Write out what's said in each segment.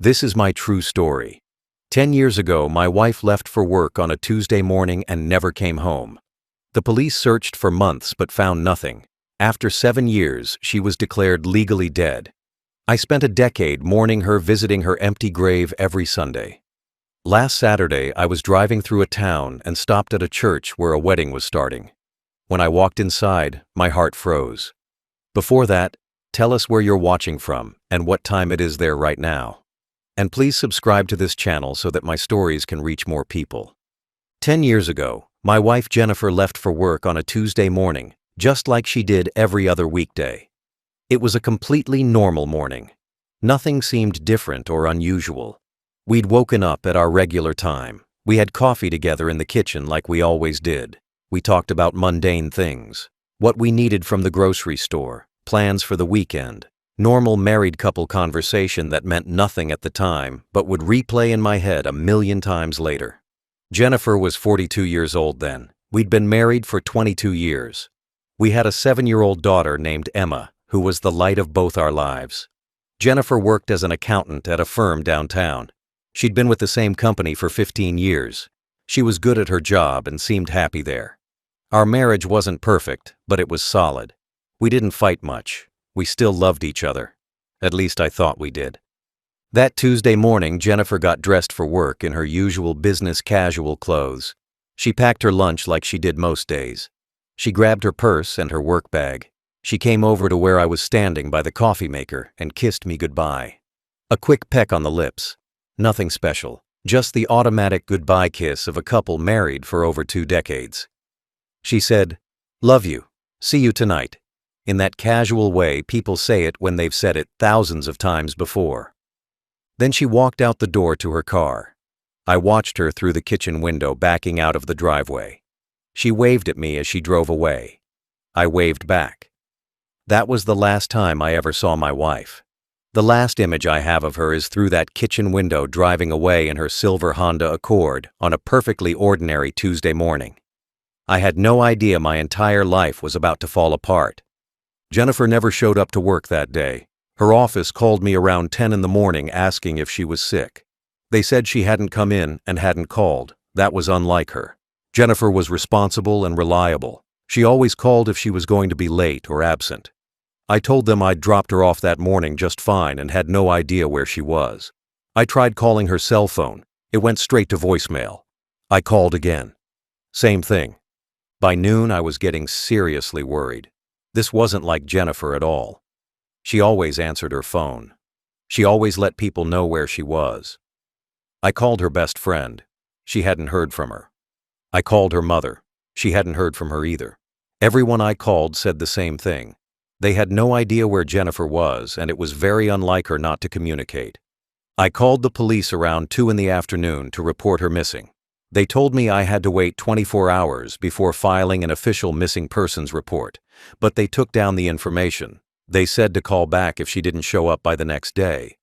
This is my true story. 10 years ago, my wife left for work on a Tuesday morning and never came home. The police searched for months but found nothing. After 7 years, she was declared legally dead. I spent a decade mourning her, visiting her empty grave every Sunday. Last Saturday, I was driving through a town and stopped at a church where a wedding was starting. When I walked inside, my heart froze. Before that, tell us where you're watching from and what time it is there right now. And please subscribe to this channel so that my stories can reach more people. 10 years ago, my wife Jennifer left for work on a Tuesday morning, just like she did every other weekday. It was a completely normal morning. Nothing seemed different or unusual. We'd woken up at our regular time. We had coffee together in the kitchen like we always did. We talked about mundane things, what we needed from the grocery store, plans for the weekend. Normal married couple conversation that meant nothing at the time but would replay in my head a million times later. Jennifer was 42 years old then. We'd been married for 22 years. We had a 7-year-old daughter named Emma, who was the light of both our lives. Jennifer worked as an accountant at a firm downtown. She'd been with the same company for 15 years. She was good at her job and seemed happy there. Our marriage wasn't perfect, but it was solid. We didn't fight much. We still loved each other. At least I thought we did. That Tuesday morning, Jennifer got dressed for work in her usual business casual clothes. She packed her lunch like she did most days. She grabbed her purse and her work bag. She came over to where I was standing by the coffee maker and kissed me goodbye. A quick peck on the lips. Nothing special, just the automatic goodbye kiss of a couple married for over 2 decades. She said, "Love you. See you tonight." In that casual way people say it when they've said it thousands of times before. Then she walked out the door to her car. I watched her through the kitchen window backing out of the driveway. She waved at me as she drove away. I waved back. That was the last time I ever saw my wife. The last image I have of her is through that kitchen window driving away in her silver Honda Accord on a perfectly ordinary Tuesday morning. I had no idea my entire life was about to fall apart. Jennifer never showed up to work that day. Her office called me around 10 in the morning asking if she was sick. They said she hadn't come in and hadn't called. That was unlike her. Jennifer was responsible and reliable. She always called if she was going to be late or absent. I told them I'd dropped her off that morning just fine and had no idea where she was. I tried calling her cell phone. It went straight to voicemail. I called again. Same thing. By noon, I was getting seriously worried. This wasn't like Jennifer at all. She always answered her phone. She always let people know where she was. I called her best friend. She hadn't heard from her. I called her mother. She hadn't heard from her either. Everyone I called said the same thing. They had no idea where Jennifer was, and it was very unlike her not to communicate. I called the police around 2 in the afternoon to report her missing. They told me I had to wait 24 hours before filing an official missing persons report, but they took down the information. They said to call back if she didn't show up by the next day.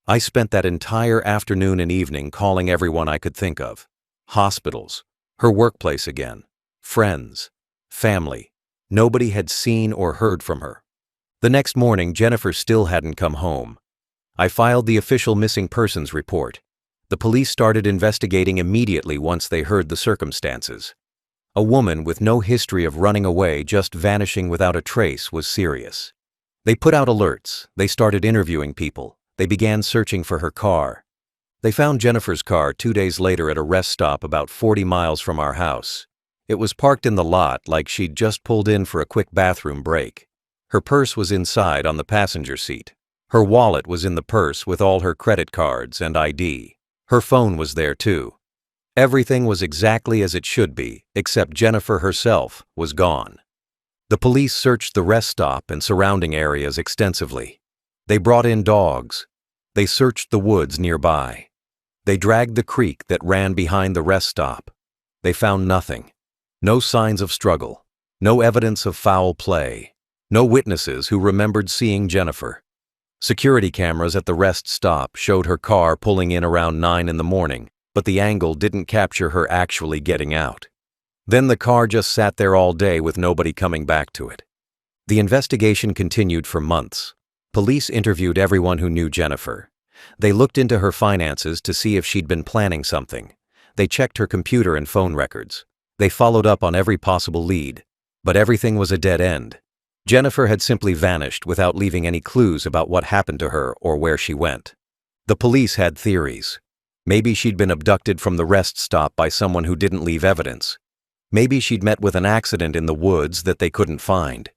I spent that entire afternoon and evening calling everyone I could think of. Hospitals, her workplace again, friends, family. Nobody had seen or heard from her. The next morning, Jennifer still hadn't come home. I filed the official missing persons report. The police started investigating immediately once they heard the circumstances. A woman with no history of running away, just vanishing without a trace, was serious. They put out alerts. They started interviewing people. They began searching for her car. They found Jennifer's car 2 days later at a rest stop about 40 miles from our house. It was parked in the lot like she'd just pulled in for a quick bathroom break. Her purse was inside on the passenger seat. Her wallet was in the purse with all her credit cards and ID. Her phone was there too. Everything was exactly as it should be, except Jennifer herself was gone. The police searched the rest stop and surrounding areas extensively. They brought in dogs. They searched the woods nearby. They dragged the creek that ran behind the rest stop. They found nothing. No signs of struggle. No evidence of foul play. No witnesses who remembered seeing Jennifer. Security cameras at the rest stop showed her car pulling in around 9 in the morning, but the angle didn't capture her actually getting out. Then the car just sat there all day with nobody coming back to it. The investigation continued for months. Police interviewed everyone who knew Jennifer. They looked into her finances to see if she'd been planning something. They checked her computer and phone records. They followed up on every possible lead. But everything was a dead end. Jennifer had simply vanished without leaving any clues about what happened to her or where she went. The police had theories. Maybe she'd been abducted from the rest stop by someone who didn't leave evidence. Maybe she'd met with an accident in the woods that they couldn't find.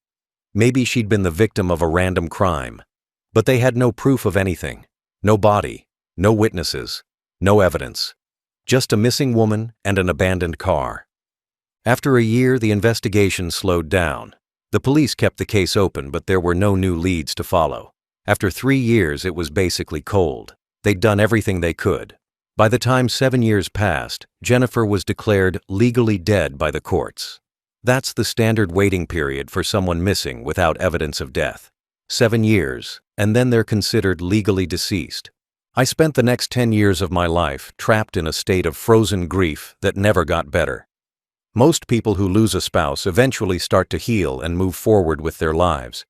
Maybe she'd been the victim of a random crime. But they had no proof of anything. No body, no witnesses, no evidence. Just a missing woman and an abandoned car. After a year, the investigation slowed down. The police kept the case open, but there were no new leads to follow. After 3 years, it was basically cold. They'd done everything they could. By the time 7 years passed, Jennifer was declared legally dead by the courts. That's the standard waiting period for someone missing without evidence of death. 7 years, and then they're considered legally deceased. I spent the next 10 years of my life trapped in a state of frozen grief that never got better. Most people who lose a spouse eventually start to heal and move forward with their lives.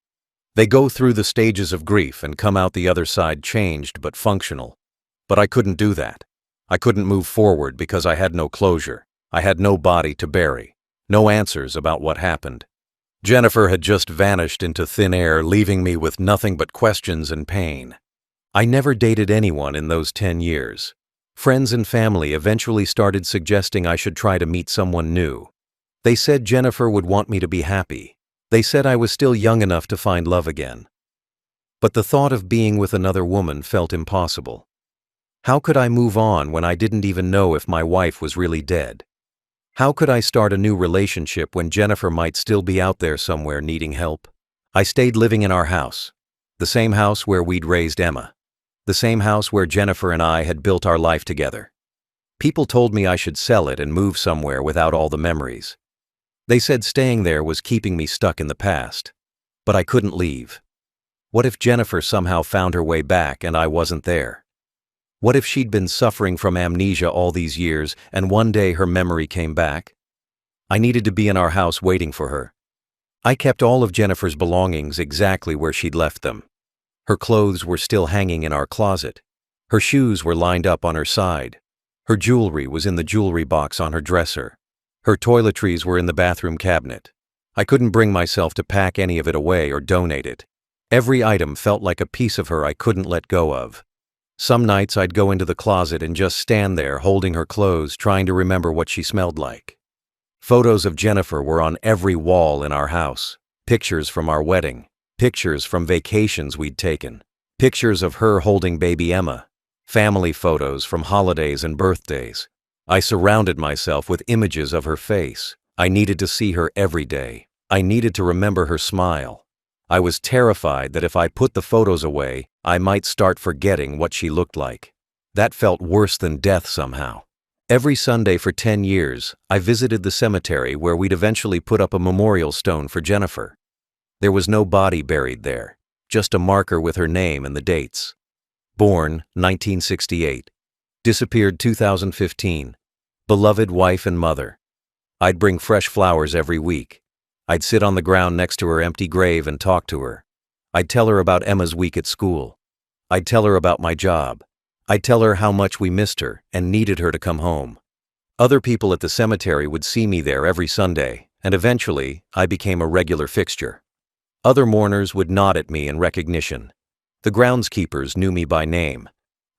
They go through the stages of grief and come out the other side changed but functional. But I couldn't do that. I couldn't move forward because I had no closure. I had no body to bury. No answers about what happened. Jennifer had just vanished into thin air, leaving me with nothing but questions and pain. I never dated anyone in those 10 years. Friends and family eventually started suggesting I should try to meet someone new. They said Jennifer would want me to be happy. They said I was still young enough to find love again. But the thought of being with another woman felt impossible. How could I move on when I didn't even know if my wife was really dead? How could I start a new relationship when Jennifer might still be out there somewhere needing help? I stayed living in our house. The same house where we'd raised Emma. The same house where Jennifer and I had built our life together. People told me I should sell it and move somewhere without all the memories. They said staying there was keeping me stuck in the past. But I couldn't leave. What if Jennifer somehow found her way back and I wasn't there? What if she'd been suffering from amnesia all these years and one day her memory came back? I needed to be in our house waiting for her. I kept all of Jennifer's belongings exactly where she'd left them. Her clothes were still hanging in our closet. Her shoes were lined up on her side. Her jewelry was in the jewelry box on her dresser. Her toiletries were in the bathroom cabinet. I couldn't bring myself to pack any of it away or donate it. Every item felt like a piece of her I couldn't let go of. Some nights I'd go into the closet and just stand there holding her clothes, trying to remember what she smelled like. Photos of Jennifer were on every wall in our house. Pictures from our wedding. Pictures from vacations we'd taken. Pictures of her holding baby Emma. Family photos from holidays and birthdays. I surrounded myself with images of her face. I needed to see her every day. I needed to remember her smile. I was terrified that if I put the photos away, I might start forgetting what she looked like. That felt worse than death somehow. Every Sunday for 10 years, I visited the cemetery where we'd eventually put up a memorial stone for Jennifer. There was no body buried there, just a marker with her name and the dates. Born 1968. Disappeared 2015. Beloved wife and mother. I'd bring fresh flowers every week. I'd sit on the ground next to her empty grave and talk to her. I'd tell her about Emma's week at school. I'd tell her about my job. I'd tell her how much we missed her and needed her to come home. Other people at the cemetery would see me there every Sunday, and eventually, I became a regular fixture. Other mourners would nod at me in recognition. The groundskeepers knew me by name.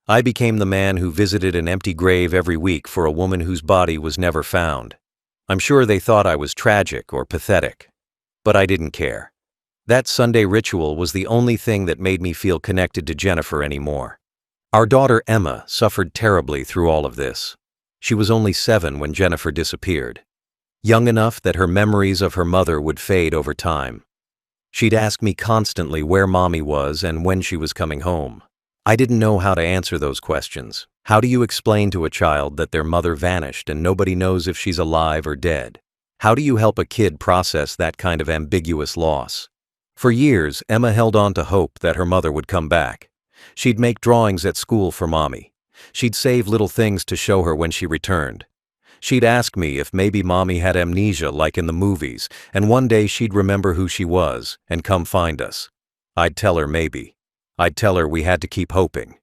I became the man who visited an empty grave every week for a woman whose body was never found. I'm sure they thought I was tragic or pathetic, but I didn't care. That Sunday ritual was the only thing that made me feel connected to Jennifer anymore. Our daughter Emma suffered terribly through all of this. She was only 7 when Jennifer disappeared. Young enough that her memories of her mother would fade over time. She'd ask me constantly where Mommy was and when she was coming home. I didn't know how to answer those questions. How do you explain to a child that their mother vanished and nobody knows if she's alive or dead? How do you help a kid process that kind of ambiguous loss? For years, Emma held on to hope that her mother would come back. She'd make drawings at school for Mommy. She'd save little things to show her when she returned. She'd ask me if maybe Mommy had amnesia like in the movies, and one day she'd remember who she was and come find us. I'd tell her maybe. I'd tell her we had to keep hoping.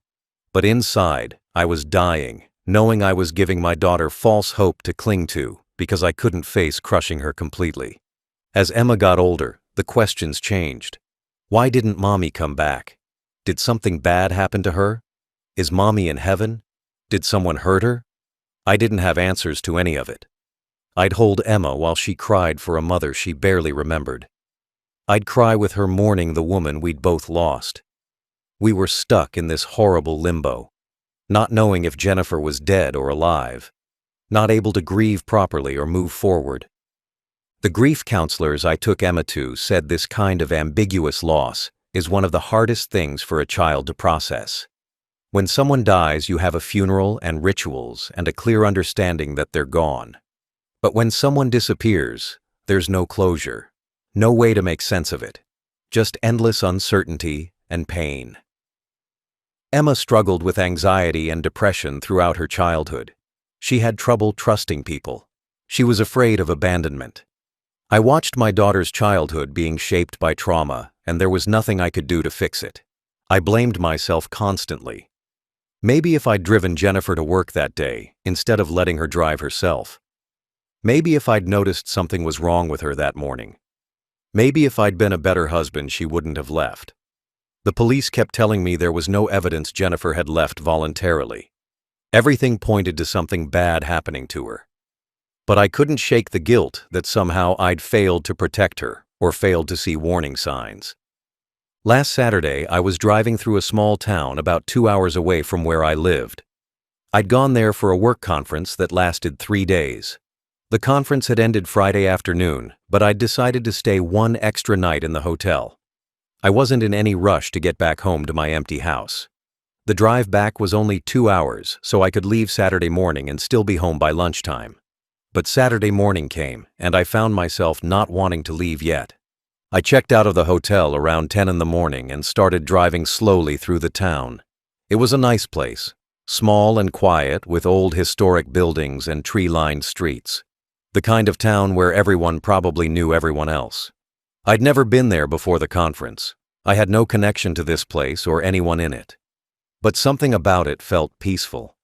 But inside, I was dying, knowing I was giving my daughter false hope to cling to because I couldn't face crushing her completely. As Emma got older, the questions changed. Why didn't Mommy come back? Did something bad happen to her? Is Mommy in heaven? Did someone hurt her? I didn't have answers to any of it. I'd hold Emma while she cried for a mother she barely remembered. I'd cry with her mourning the woman we'd both lost. We were stuck in this horrible limbo, not knowing if Jennifer was dead or alive, not able to grieve properly or move forward. The grief counselors I took Emma to said this kind of ambiguous loss is one of the hardest things for a child to process. When someone dies, you have a funeral and rituals and a clear understanding that they're gone. But when someone disappears, there's no closure, no way to make sense of it, just endless uncertainty and pain. Emma struggled with anxiety and depression throughout her childhood. She had trouble trusting people. She was afraid of abandonment. I watched my daughter's childhood being shaped by trauma, and there was nothing I could do to fix it. I blamed myself constantly. Maybe if I'd driven Jennifer to work that day, instead of letting her drive herself. Maybe if I'd noticed something was wrong with her that morning. Maybe if I'd been a better husband, she wouldn't have left. The police kept telling me there was no evidence Jennifer had left voluntarily. Everything pointed to something bad happening to her. But I couldn't shake the guilt that somehow I'd failed to protect her or failed to see warning signs. Last Saturday, I was driving through a small town about 2 hours away from where I lived. I'd gone there for a work conference that lasted 3 days. The conference had ended Friday afternoon, but I'd decided to stay one extra night in the hotel. I wasn't in any rush to get back home to my empty house. The drive back was only 2 hours, so I could leave Saturday morning and still be home by lunchtime. But Saturday morning came, and I found myself not wanting to leave yet. I checked out of the hotel around 10 in the morning and started driving slowly through the town. It was a nice place, small and quiet with old historic buildings and tree-lined streets. The kind of town where everyone probably knew everyone else. I'd never been there before the conference. I had no connection to this place or anyone in it. But something about it felt peaceful.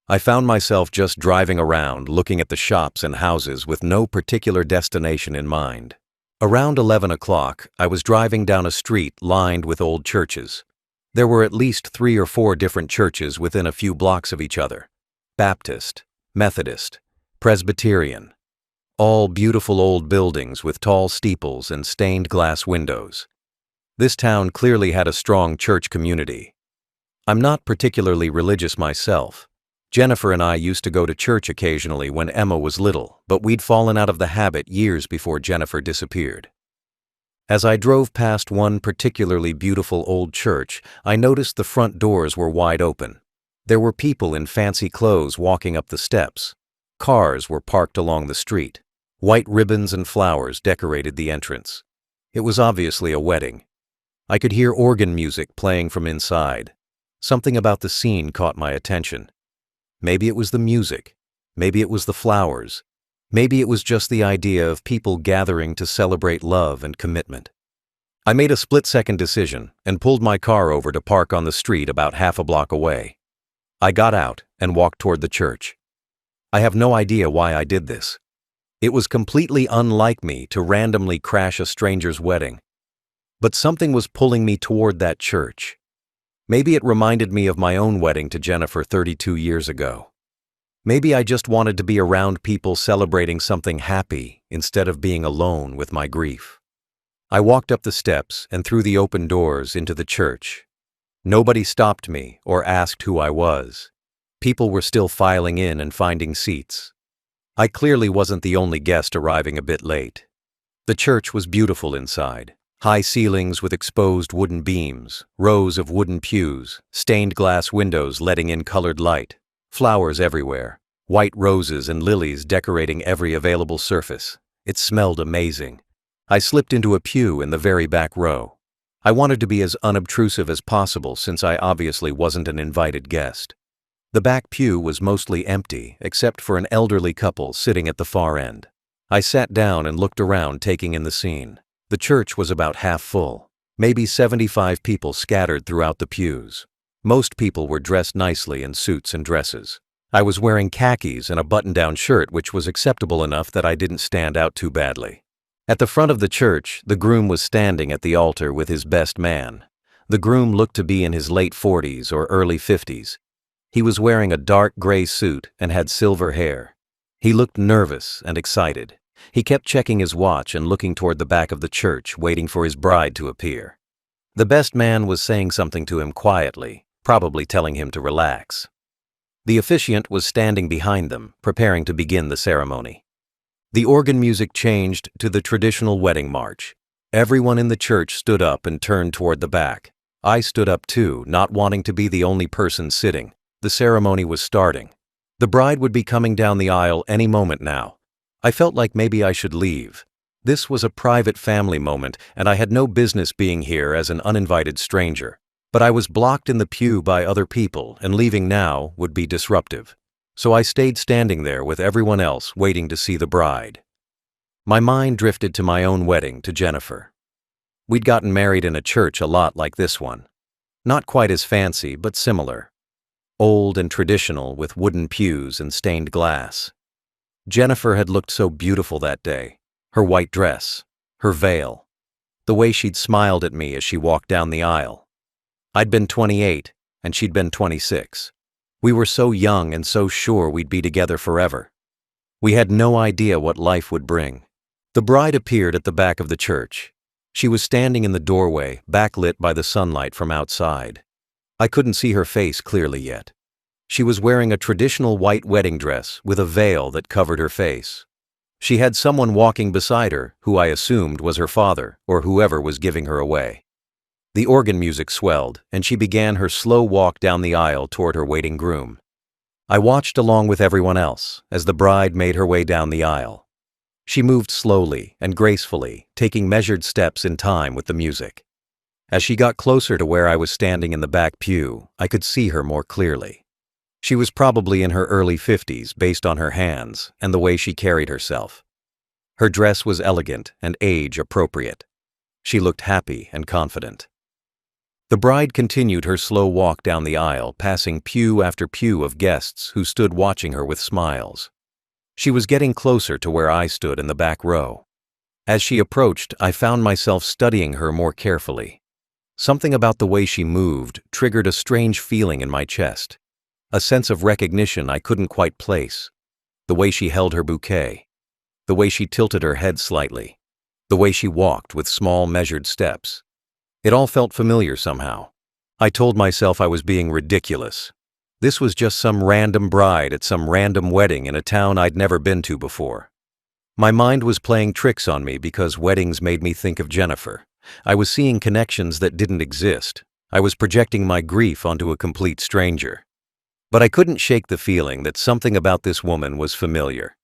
I found myself just driving around, looking at the shops and houses with no particular destination in mind. Around 11 o'clock, I was driving down a street lined with old churches. There were at least 3 or 4 different churches within a few blocks of each other. Baptist, Methodist, Presbyterian. All beautiful old buildings with tall steeples and stained glass windows. This town clearly had a strong church community. I'm not particularly religious myself. Jennifer and I used to go to church occasionally when Emma was little, but we'd fallen out of the habit years before Jennifer disappeared. As I drove past one particularly beautiful old church, I noticed the front doors were wide open. There were people in fancy clothes walking up the steps. Cars were parked along the street. White ribbons and flowers decorated the entrance. It was obviously a wedding. I could hear organ music playing from inside. Something about the scene caught my attention. Maybe it was the music. Maybe it was the flowers. Maybe it was just the idea of people gathering to celebrate love and commitment. I made a split-second decision and pulled my car over to park on the street about half a block away. I got out and walked toward the church. I have no idea why I did this. It was completely unlike me to randomly crash a stranger's wedding. But something was pulling me toward that church. Maybe it reminded me of my own wedding to Jennifer 32 years ago. Maybe I just wanted to be around people celebrating something happy instead of being alone with my grief. I walked up the steps and through the open doors into the church. Nobody stopped me or asked who I was. People were still filing in and finding seats. I clearly wasn't the only guest arriving a bit late. The church was beautiful inside. High ceilings with exposed wooden beams, rows of wooden pews, stained glass windows letting in colored light, flowers everywhere, white roses and lilies decorating every available surface. It smelled amazing. I slipped into a pew in the very back row. I wanted to be as unobtrusive as possible since I obviously wasn't an invited guest. The back pew was mostly empty, except for an elderly couple sitting at the far end. I sat down and looked around, taking in the scene. The church was about half full, maybe 75 people scattered throughout the pews. Most people were dressed nicely in suits and dresses. I was wearing khakis and a button-down shirt, which was acceptable enough that I didn't stand out too badly. At the front of the church, the groom was standing at the altar with his best man. The groom looked to be in his late 40s or early 50s. He was wearing a dark gray suit and had silver hair. He looked nervous and excited. He kept checking his watch and looking toward the back of the church, waiting for his bride to appear. The best man was saying something to him quietly, probably telling him to relax. The officiant was standing behind them, preparing to begin the ceremony. The organ music changed to the traditional wedding march. Everyone in the church stood up and turned toward the back. I stood up too, not wanting to be the only person sitting. The ceremony was starting. The bride would be coming down the aisle any moment now. I felt like maybe I should leave. This was a private family moment, and I had no business being here as an uninvited stranger. But I was blocked in the pew by other people, and leaving now would be disruptive. So I stayed standing there with everyone else waiting to see the bride. My mind drifted to my own wedding to Jennifer. We'd gotten married in a church a lot like this one. Not quite as fancy, but similar. Old and traditional with wooden pews and stained glass. Jennifer had looked so beautiful that day. Her white dress, her veil, the way she'd smiled at me as she walked down the aisle. I'd been 28, and she'd been 26. We were so young and so sure we'd be together forever. We had no idea what life would bring. The bride appeared at the back of the church. She was standing in the doorway, backlit by the sunlight from outside. I couldn't see her face clearly yet. She was wearing a traditional white wedding dress with a veil that covered her face. She had someone walking beside her, who I assumed was her father or whoever was giving her away. The organ music swelled, and she began her slow walk down the aisle toward her waiting groom. I watched along with everyone else as the bride made her way down the aisle. She moved slowly and gracefully, taking measured steps in time with the music. As she got closer to where I was standing in the back pew, I could see her more clearly. She was probably in her early 50s based on her hands and the way she carried herself. Her dress was elegant and age-appropriate. She looked happy and confident. The bride continued her slow walk down the aisle, passing pew after pew of guests who stood watching her with smiles. She was getting closer to where I stood in the back row. As she approached, I found myself studying her more carefully. Something about the way she moved triggered a strange feeling in my chest, a sense of recognition I couldn't quite place. The way she held her bouquet, the way she tilted her head slightly, the way she walked with small measured steps. It all felt familiar somehow. I told myself I was being ridiculous. This was just some random bride at some random wedding in a town I'd never been to before. My mind was playing tricks on me because weddings made me think of Jennifer. I was seeing connections that didn't exist. I was projecting my grief onto a complete stranger. But I couldn't shake the feeling that something about this woman was familiar.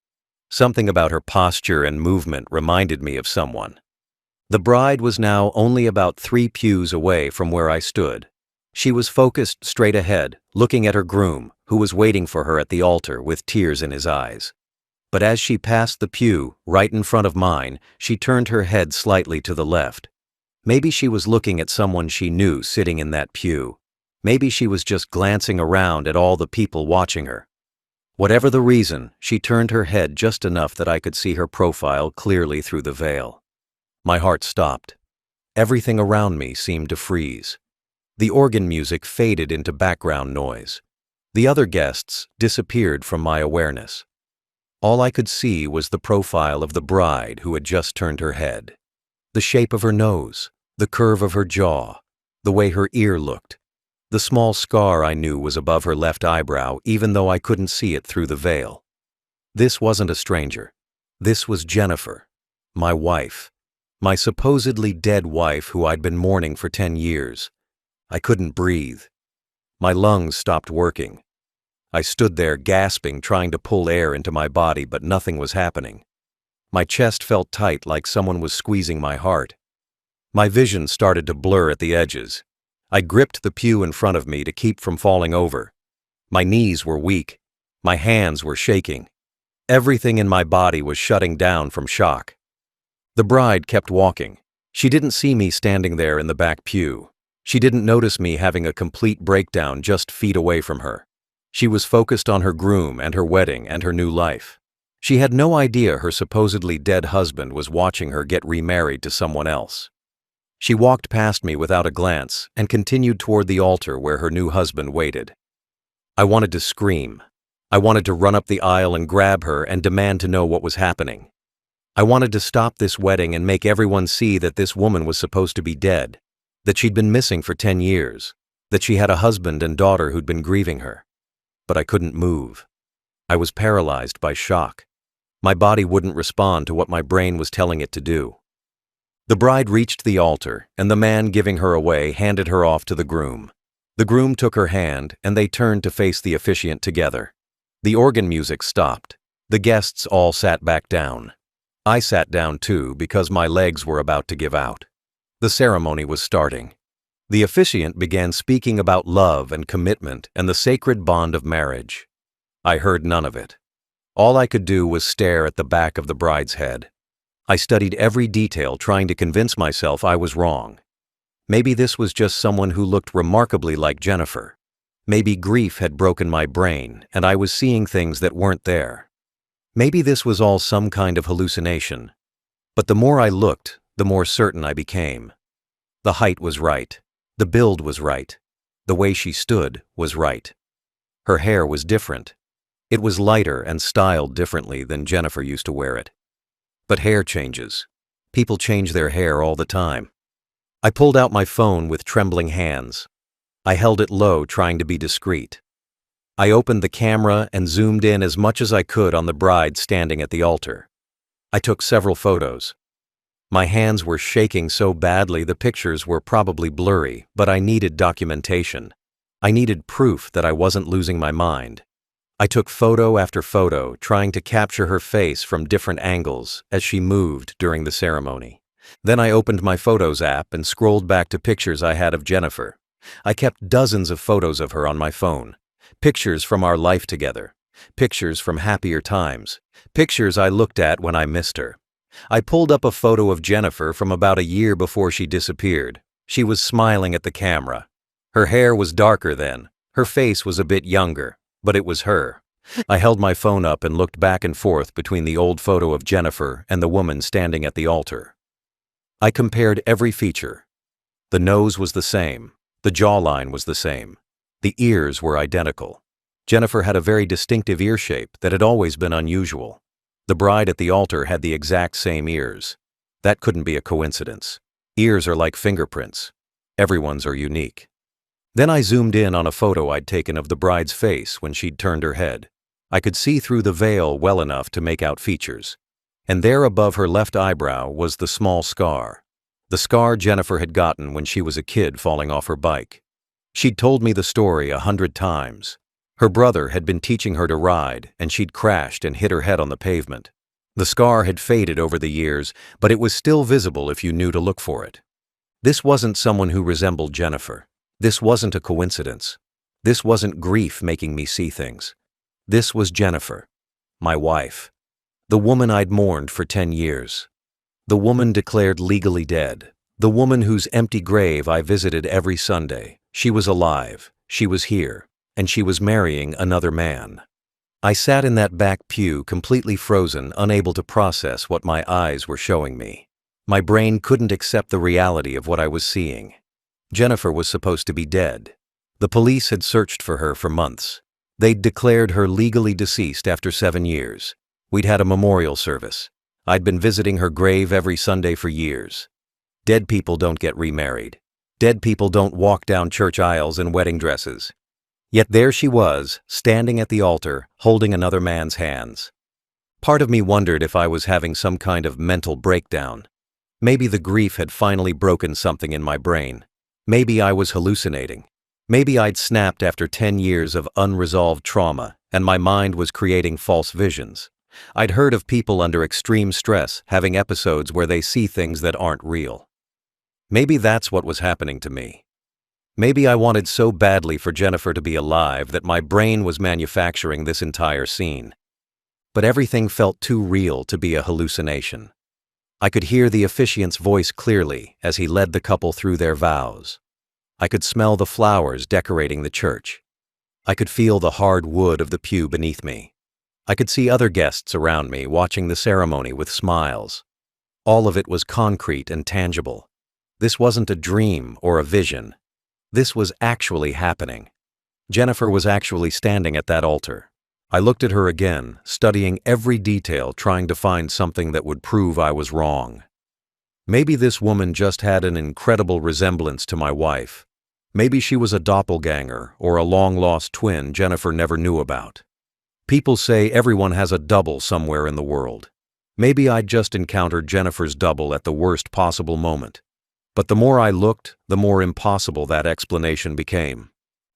Something about her posture and movement reminded me of someone. The bride was now only about 3 pews away from where I stood. She was focused straight ahead, looking at her groom, who was waiting for her at the altar with tears in his eyes. But as she passed the pew, right in front of mine, she turned her head slightly to the left. Maybe she was looking at someone she knew sitting in that pew. Maybe she was just glancing around at all the people watching her. Whatever the reason, she turned her head just enough that I could see her profile clearly through the veil. My heart stopped. Everything around me seemed to freeze. The organ music faded into background noise. The other guests disappeared from my awareness. All I could see was the profile of the bride who had just turned her head. The shape of her nose, the curve of her jaw, the way her ear looked. The small scar I knew was above her left eyebrow, even though I couldn't see it through the veil. This wasn't a stranger. This was Jennifer, my wife. My supposedly dead wife who I'd been mourning for 10 years. I couldn't breathe. My lungs stopped working. I stood there gasping, trying to pull air into my body, but nothing was happening. My chest felt tight, like someone was squeezing my heart. My vision started to blur at the edges. I gripped the pew in front of me to keep from falling over. My knees were weak. My hands were shaking. Everything in my body was shutting down from shock. The bride kept walking. She didn't see me standing there in the back pew. She didn't notice me having a complete breakdown just feet away from her. She was focused on her groom and her wedding and her new life. She had no idea her supposedly dead husband was watching her get remarried to someone else. She walked past me without a glance and continued toward the altar where her new husband waited. I wanted to scream. I wanted to run up the aisle and grab her and demand to know what was happening. I wanted to stop this wedding and make everyone see that this woman was supposed to be dead, that she'd been missing for 10 years, that she had a husband and daughter who'd been grieving her. But I couldn't move. I was paralyzed by shock. My body wouldn't respond to what my brain was telling it to do. The bride reached the altar, and the man giving her away handed her off to the groom. The groom took her hand, and they turned to face the officiant together. The organ music stopped. The guests all sat back down. I sat down too because my legs were about to give out. The ceremony was starting. The officiant began speaking about love and commitment and the sacred bond of marriage. I heard none of it. All I could do was stare at the back of the bride's head. I studied every detail, trying to convince myself I was wrong. Maybe this was just someone who looked remarkably like Jennifer. Maybe grief had broken my brain and I was seeing things that weren't there. Maybe this was all some kind of hallucination. But the more I looked, the more certain I became. The height was right. The build was right. The way she stood was right. Her hair was different. It was lighter and styled differently than Jennifer used to wear it. But hair changes. People change their hair all the time. I pulled out my phone with trembling hands. I held it low, trying to be discreet. I opened the camera and zoomed in as much as I could on the bride standing at the altar. I took several photos. My hands were shaking so badly the pictures were probably blurry, but I needed documentation. I needed proof that I wasn't losing my mind. I took photo after photo, trying to capture her face from different angles as she moved during the ceremony. Then I opened my Photos app and scrolled back to pictures I had of Jennifer. I kept dozens of photos of her on my phone. Pictures from our life together. Pictures from happier times. Pictures I looked at when I missed her. I pulled up a photo of Jennifer from about a year before she disappeared. She was smiling at the camera. Her hair was darker then. Her face was a bit younger, but it was her. I held my phone up and looked back and forth between the old photo of Jennifer and the woman standing at the altar. I compared every feature. The nose was the same. The jawline was the same. The ears were identical. Jennifer had a very distinctive ear shape that had always been unusual. The bride at the altar had the exact same ears. That couldn't be a coincidence. Ears are like fingerprints. Everyone's are unique. Then I zoomed in on a photo I'd taken of the bride's face when she'd turned her head. I could see through the veil well enough to make out features. And there above her left eyebrow was the small scar. The scar Jennifer had gotten when she was a kid falling off her bike. She'd told me the story 100 times. Her brother had been teaching her to ride, and she'd crashed and hit her head on the pavement. The scar had faded over the years, but it was still visible if you knew to look for it. This wasn't someone who resembled Jennifer. This wasn't a coincidence. This wasn't grief making me see things. This was Jennifer, my wife. The woman I'd mourned for 10 years. The woman declared legally dead. The woman whose empty grave I visited every Sunday. She was alive. She was here. And she was marrying another man. I sat in that back pew completely frozen, unable to process what my eyes were showing me. My brain couldn't accept the reality of what I was seeing. Jennifer was supposed to be dead. The police had searched for her for months. They'd declared her legally deceased after 7 years. We'd had a memorial service. I'd been visiting her grave every Sunday for years. Dead people don't get remarried. Dead people don't walk down church aisles in wedding dresses. Yet there she was, standing at the altar, holding another man's hands. Part of me wondered if I was having some kind of mental breakdown. Maybe the grief had finally broken something in my brain. Maybe I was hallucinating. Maybe I'd snapped after 10 years of unresolved trauma, and my mind was creating false visions. I'd heard of people under extreme stress having episodes where they see things that aren't real. Maybe that's what was happening to me. Maybe I wanted so badly for Jennifer to be alive that my brain was manufacturing this entire scene. But everything felt too real to be a hallucination. I could hear the officiant's voice clearly as he led the couple through their vows. I could smell the flowers decorating the church. I could feel the hard wood of the pew beneath me. I could see other guests around me watching the ceremony with smiles. All of it was concrete and tangible. This wasn't a dream or a vision. This was actually happening. Jennifer was actually standing at that altar. I looked at her again, studying every detail, trying to find something that would prove I was wrong. Maybe this woman just had an incredible resemblance to my wife. Maybe she was a doppelganger or a long-lost twin Jennifer never knew about. People say everyone has a double somewhere in the world. Maybe I'd just encountered Jennifer's double at the worst possible moment. But the more I looked, the more impossible that explanation became.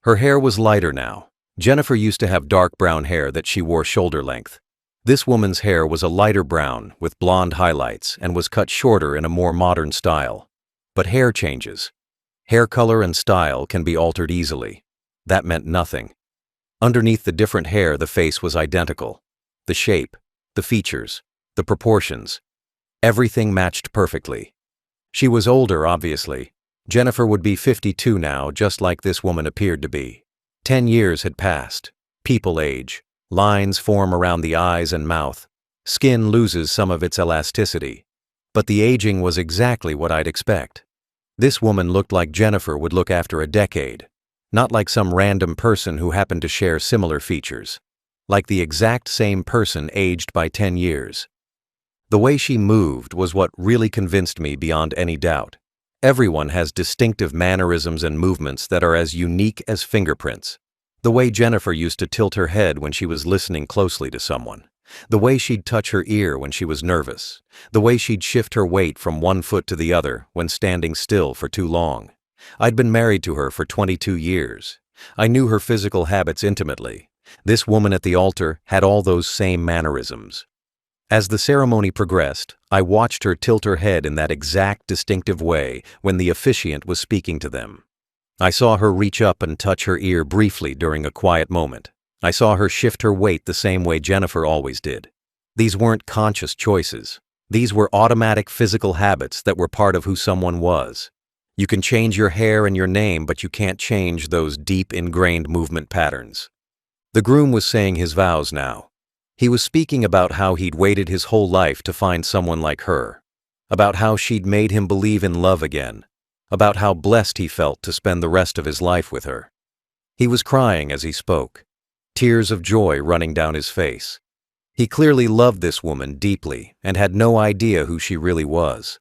Her hair was lighter now. Jennifer used to have dark brown hair that she wore shoulder length. This woman's hair was a lighter brown with blonde highlights and was cut shorter in a more modern style. But hair changes. Hair color and style can be altered easily. That meant nothing. Underneath the different hair, the face was identical. The shape, the features, the proportions. Everything matched perfectly. She was older, obviously. Jennifer would be 52 now, just like this woman appeared to be. 10 years had passed. People age. Lines form around the eyes and mouth. Skin loses some of its elasticity. But the aging was exactly what I'd expect. This woman looked like Jennifer would look after a decade. Not like some random person who happened to share similar features. Like the exact same person aged by 10 years. The way she moved was what really convinced me beyond any doubt. Everyone has distinctive mannerisms and movements that are as unique as fingerprints. The way Jennifer used to tilt her head when she was listening closely to someone. The way she'd touch her ear when she was nervous. The way she'd shift her weight from one foot to the other when standing still for too long. I'd been married to her for 22 years. I knew her physical habits intimately. This woman at the altar had all those same mannerisms. As the ceremony progressed, I watched her tilt her head in that exact distinctive way when the officiant was speaking to them. I saw her reach up and touch her ear briefly during a quiet moment. I saw her shift her weight the same way Jennifer always did. These weren't conscious choices. These were automatic physical habits that were part of who someone was. You can change your hair and your name, but you can't change those deep ingrained movement patterns. The groom was saying his vows now. He was speaking about how he'd waited his whole life to find someone like her. About how she'd made him believe in love again. About how blessed he felt to spend the rest of his life with her. He was crying as he spoke. Tears of joy running down his face. He clearly loved this woman deeply and had no idea who she really was.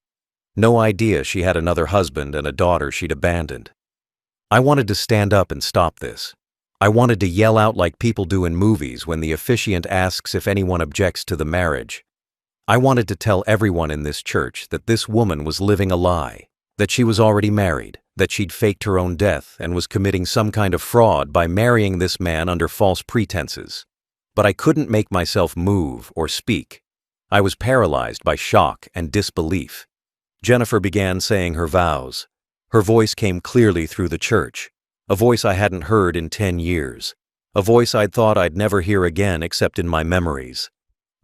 No idea she had another husband and a daughter she'd abandoned. I wanted to stand up and stop this. I wanted to yell out like people do in movies when the officiant asks if anyone objects to the marriage. I wanted to tell everyone in this church that this woman was living a lie, that she was already married, that she'd faked her own death and was committing some kind of fraud by marrying this man under false pretenses. But I couldn't make myself move or speak. I was paralyzed by shock and disbelief. Jennifer began saying her vows. Her voice came clearly through the church. A voice I hadn't heard in 10 years. A voice I'd thought I'd never hear again except in my memories.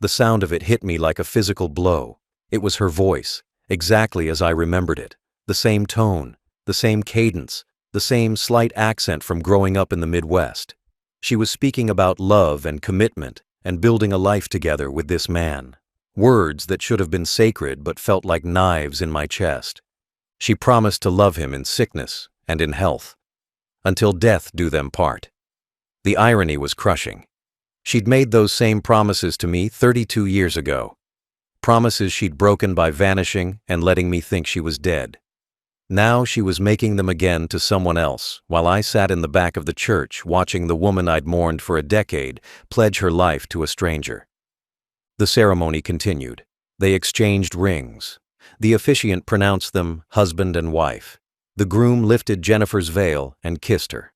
The sound of it hit me like a physical blow. It was her voice, exactly as I remembered it. The same tone, the same cadence, the same slight accent from growing up in the Midwest. She was speaking about love and commitment and building a life together with this man. Words that should have been sacred but felt like knives in my chest. She promised to love him in sickness and in health. Until death do them part. The irony was crushing. She'd made those same promises to me 32 years ago. Promises she'd broken by vanishing and letting me think she was dead. Now she was making them again to someone else, while I sat in the back of the church watching the woman I'd mourned for a decade pledge her life to a stranger. The ceremony continued. They exchanged rings. The officiant pronounced them husband and wife. The groom lifted Jennifer's veil and kissed her.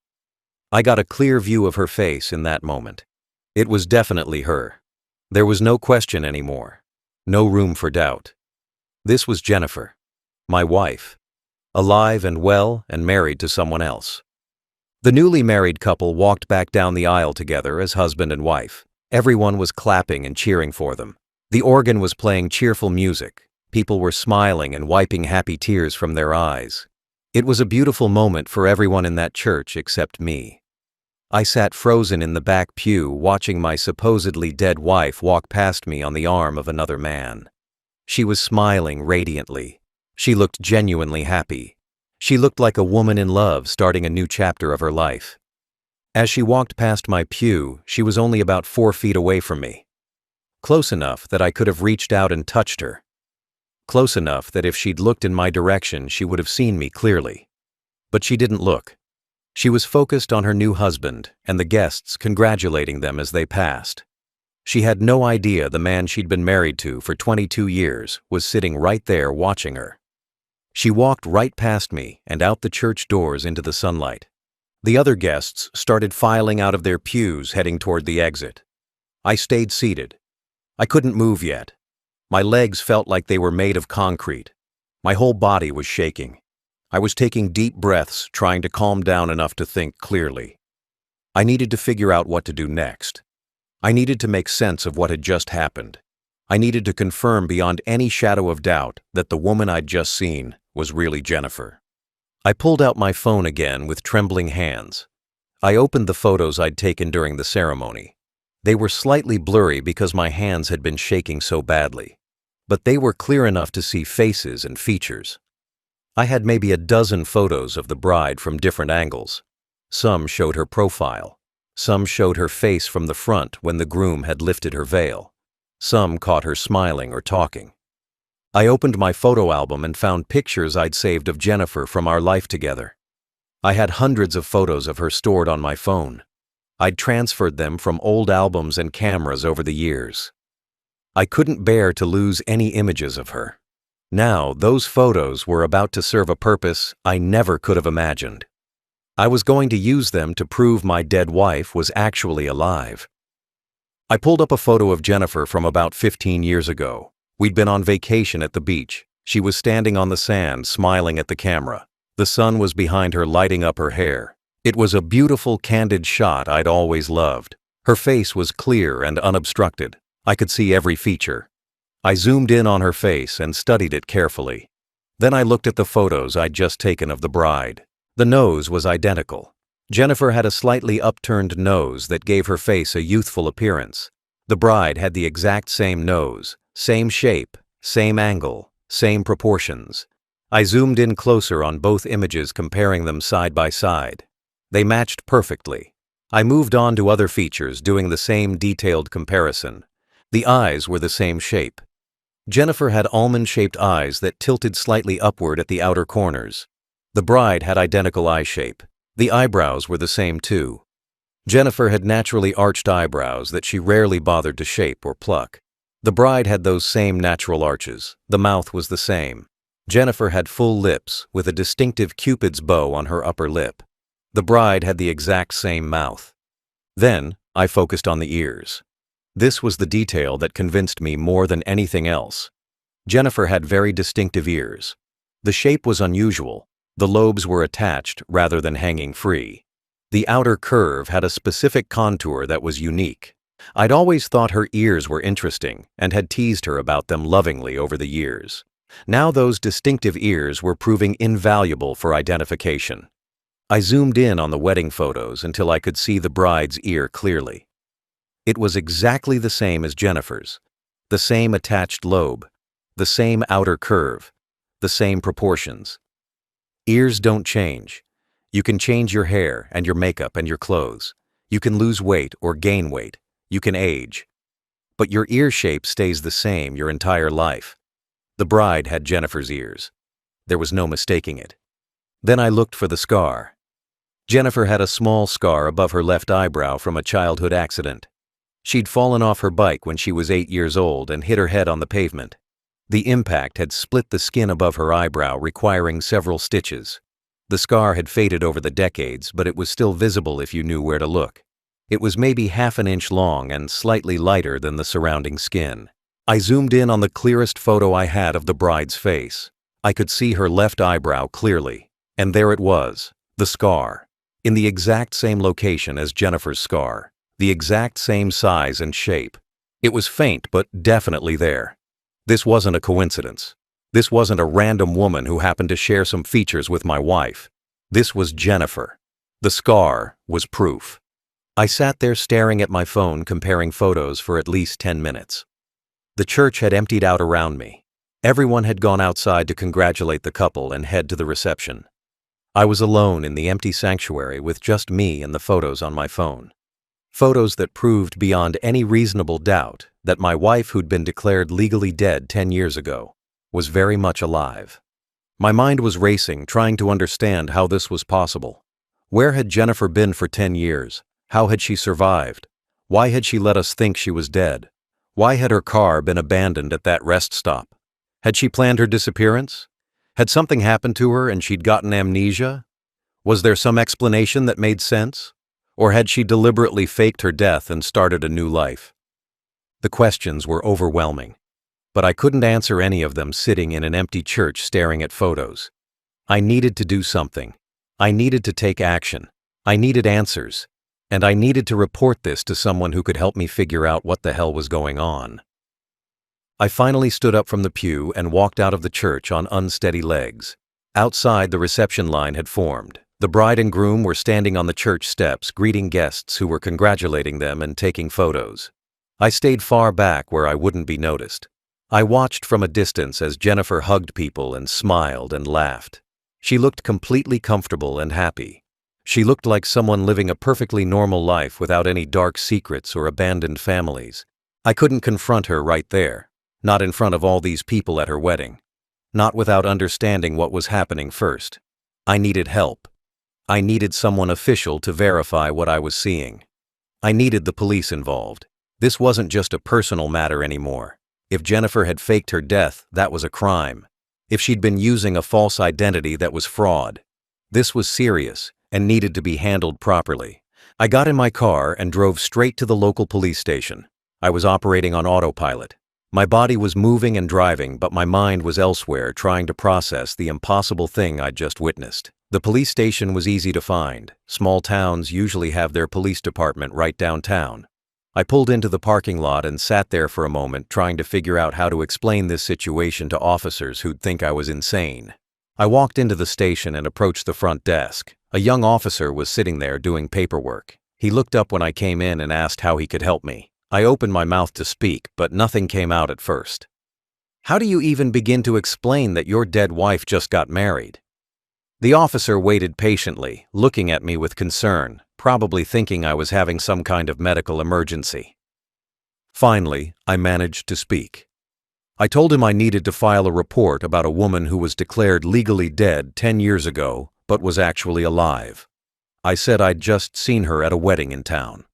I got a clear view of her face in that moment. It was definitely her. There was no question anymore. No room for doubt. This was Jennifer, my wife, alive and well and married to someone else. The newly married couple walked back down the aisle together as husband and wife. Everyone was clapping and cheering for them. The organ was playing cheerful music. People were smiling and wiping happy tears from their eyes. It was a beautiful moment for everyone in that church except me. I sat frozen in the back pew watching my supposedly dead wife walk past me on the arm of another man. She was smiling radiantly. She looked genuinely happy. She looked like a woman in love starting a new chapter of her life. As she walked past my pew, she was only about 4 feet away from me. Close enough that I could have reached out and touched her. Close enough that if she'd looked in my direction, she would have seen me clearly. But she didn't look. She was focused on her new husband and the guests congratulating them as they passed. She had no idea the man she'd been married to for 22 years was sitting right there watching her. She walked right past me and out the church doors into the sunlight. The other guests started filing out of their pews heading toward the exit. I stayed seated. I couldn't move yet. My legs felt like they were made of concrete. My whole body was shaking. I was taking deep breaths, trying to calm down enough to think clearly. I needed to figure out what to do next. I needed to make sense of what had just happened. I needed to confirm beyond any shadow of doubt that the woman I'd just seen was really Jennifer. I pulled out my phone again with trembling hands. I opened the photos I'd taken during the ceremony. They were slightly blurry because my hands had been shaking so badly, but they were clear enough to see faces and features. I had maybe a dozen photos of the bride from different angles. Some showed her profile. Some showed her face from the front when the groom had lifted her veil. Some caught her smiling or talking. I opened my photo album and found pictures I'd saved of Jennifer from our life together. I had hundreds of photos of her stored on my phone. I'd transferred them from old albums and cameras over the years. I couldn't bear to lose any images of her. Now, those photos were about to serve a purpose I never could have imagined. I was going to use them to prove my dead wife was actually alive. I pulled up a photo of Jennifer from about 15 years ago. We'd been on vacation at the beach. She was standing on the sand, smiling at the camera. The sun was behind her, lighting up her hair. It was a beautiful, candid shot I'd always loved. Her face was clear and unobstructed. I could see every feature. I zoomed in on her face and studied it carefully. Then I looked at the photos I'd just taken of the bride. The nose was identical. Jennifer had a slightly upturned nose that gave her face a youthful appearance. The bride had the exact same nose, same shape, same angle, same proportions. I zoomed in closer on both images, comparing them side by side. They matched perfectly. I moved on to other features, doing the same detailed comparison. The eyes were the same shape. Jennifer had almond-shaped eyes that tilted slightly upward at the outer corners. The bride had identical eye shape. The eyebrows were the same too. Jennifer had naturally arched eyebrows that she rarely bothered to shape or pluck. The bride had those same natural arches. The mouth was the same. Jennifer had full lips with a distinctive Cupid's bow on her upper lip. The bride had the exact same mouth. Then I focused on the ears. This was the detail that convinced me more than anything else. Jennifer had very distinctive ears. The shape was unusual. The lobes were attached rather than hanging free. The outer curve had a specific contour that was unique. I'd always thought her ears were interesting and had teased her about them lovingly over the years. Now those distinctive ears were proving invaluable for identification. I zoomed in on the wedding photos until I could see the bride's ear clearly. It was exactly the same as Jennifer's. The same attached lobe, the same outer curve, the same proportions. Ears don't change. You can change your hair and your makeup and your clothes. You can lose weight or gain weight. You can age. But your ear shape stays the same your entire life. The bride had Jennifer's ears. There was no mistaking it. Then I looked for the scar. Jennifer had a small scar above her left eyebrow from a childhood accident. She'd fallen off her bike when she was 8 years old and hit her head on the pavement. The impact had split the skin above her eyebrow, requiring several stitches. The scar had faded over the decades, but it was still visible if you knew where to look. It was maybe half an inch long and slightly lighter than the surrounding skin. I zoomed in on the clearest photo I had of the bride's face. I could see her left eyebrow clearly, and there it was, the scar. In the exact same location as Jennifer's scar, the exact same size and shape. It was faint, but definitely there. This wasn't a coincidence. This wasn't a random woman who happened to share some features with my wife. This was Jennifer. The scar was proof. I sat there staring at my phone, comparing photos for at least 10 minutes. The church had emptied out around me. Everyone had gone outside to congratulate the couple and head to the reception. I was alone in the empty sanctuary with just me and the photos on my phone. Photos that proved beyond any reasonable doubt that my wife, who'd been declared legally dead 10 years ago, was very much alive. My mind was racing, trying to understand how this was possible. Where had Jennifer been for 10 years? How had she survived? Why had she let us think she was dead? Why had her car been abandoned at that rest stop? Had she planned her disappearance? Had something happened to her and she'd gotten amnesia? Was there some explanation that made sense? Or had she deliberately faked her death and started a new life? The questions were overwhelming, but I couldn't answer any of them sitting in an empty church staring at photos. I needed to do something. I needed to take action. I needed answers. And I needed to report this to someone who could help me figure out what the hell was going on. I finally stood up from the pew and walked out of the church on unsteady legs. Outside, the reception line had formed. The bride and groom were standing on the church steps, greeting guests who were congratulating them and taking photos. I stayed far back where I wouldn't be noticed. I watched from a distance as Jennifer hugged people and smiled and laughed. She looked completely comfortable and happy. She looked like someone living a perfectly normal life without any dark secrets or abandoned families. I couldn't confront her right there, not in front of all these people at her wedding, not without understanding what was happening first. I needed help. I needed someone official to verify what I was seeing. I needed the police involved. This wasn't just a personal matter anymore. If Jennifer had faked her death, that was a crime. If she'd been using a false identity, that was fraud. This was serious and needed to be handled properly. I got in my car and drove straight to the local police station. I was operating on autopilot. My body was moving and driving, but my mind was elsewhere, trying to process the impossible thing I'd just witnessed. The police station was easy to find. Small towns usually have their police department right downtown. I pulled into the parking lot and sat there for a moment, trying to figure out how to explain this situation to officers who'd think I was insane. I walked into the station and approached the front desk. A young officer was sitting there doing paperwork. He looked up when I came in and asked how he could help me. I opened my mouth to speak, but nothing came out at first. "How do you even begin to explain that your dead wife just got married?" The officer waited patiently, looking at me with concern, probably thinking I was having some kind of medical emergency. Finally, I managed to speak. I told him I needed to file a report about a woman who was declared legally dead 10 years ago, but was actually alive. I said I'd just seen her at a wedding in town.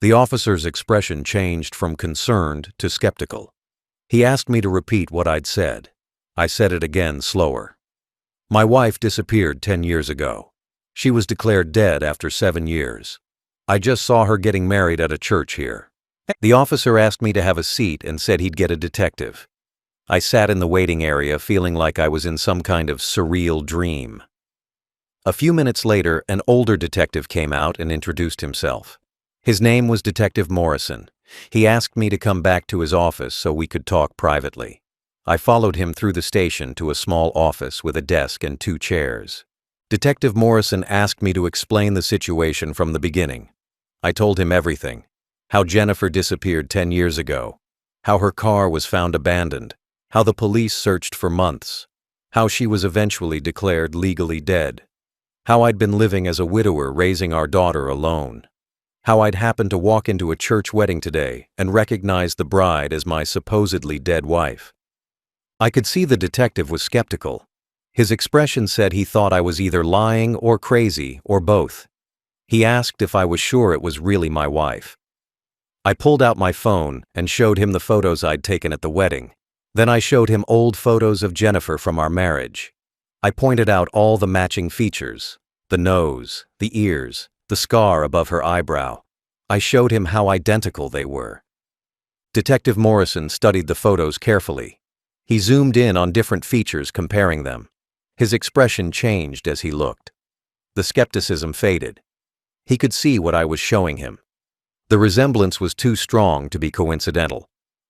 The officer's expression changed from concerned to skeptical. He asked me to repeat what I'd said. I said it again, slower. My wife disappeared 10 years ago. She was declared dead after 7 years. I just saw her getting married at a church here. The officer asked me to have a seat and said he'd get a detective. I sat in the waiting area, feeling like I was in some kind of surreal dream. A few minutes later, an older detective came out and introduced himself. His name was Detective Morrison. He asked me to come back to his office so we could talk privately. I followed him through the station to a small office with a desk and 2 chairs. Detective Morrison asked me to explain the situation from the beginning. I told him everything. How Jennifer disappeared 10 years ago. How her car was found abandoned. How the police searched for months. How she was eventually declared legally dead. How I'd been living as a widower, raising our daughter alone. How I'd happened to walk into a church wedding today and recognize the bride as my supposedly dead wife. I could see the detective was skeptical. His expression said he thought I was either lying or crazy or both. He asked if I was sure it was really my wife. I pulled out my phone and showed him the photos I'd taken at the wedding. Then I showed him old photos of Jennifer from our marriage. I pointed out all the matching features: the nose, the ears, the scar above her eyebrow. I showed him how identical they were. Detective Morrison studied the photos carefully. He zoomed in on different features, comparing them. His expression changed as he looked. The skepticism faded. He could see what I was showing him. The resemblance was too strong to be coincidental.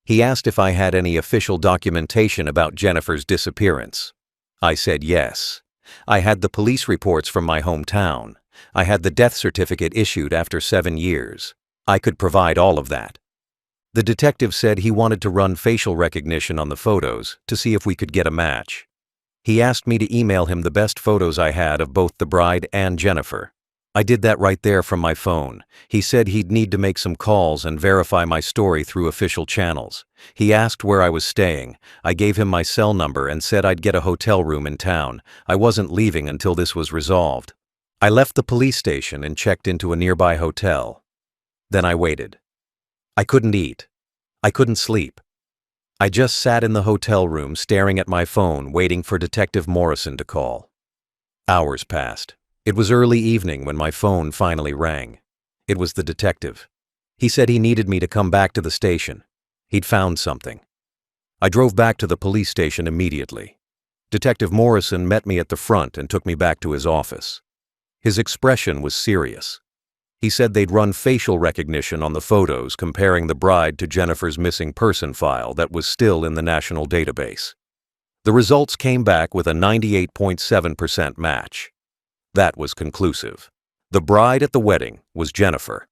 He asked if I had any official documentation about Jennifer's disappearance. I said yes. I had the police reports from my hometown. I had the death certificate issued after 7 years. I could provide all of that. The detective said he wanted to run facial recognition on the photos to see if we could get a match. He asked me to email him the best photos I had of both the bride and Jennifer. I did that right there from my phone. He said he'd need to make some calls and verify my story through official channels. He asked where I was staying. I gave him my cell number and said I'd get a hotel room in town. I wasn't leaving until this was resolved. I left the police station and checked into a nearby hotel. Then I waited. I couldn't eat. I couldn't sleep. I just sat in the hotel room staring at my phone, waiting for Detective Morrison to call. Hours passed. It was early evening when my phone finally rang. It was the detective. He said he needed me to come back to the station. He'd found something. I drove back to the police station immediately. Detective Morrison met me at the front and took me back to his office. His expression was serious. He said they'd run facial recognition on the photos comparing the bride to Jennifer's missing person file that was still in the national database. The results came back with a 98.7% match. That was conclusive. The bride at the wedding was Jennifer.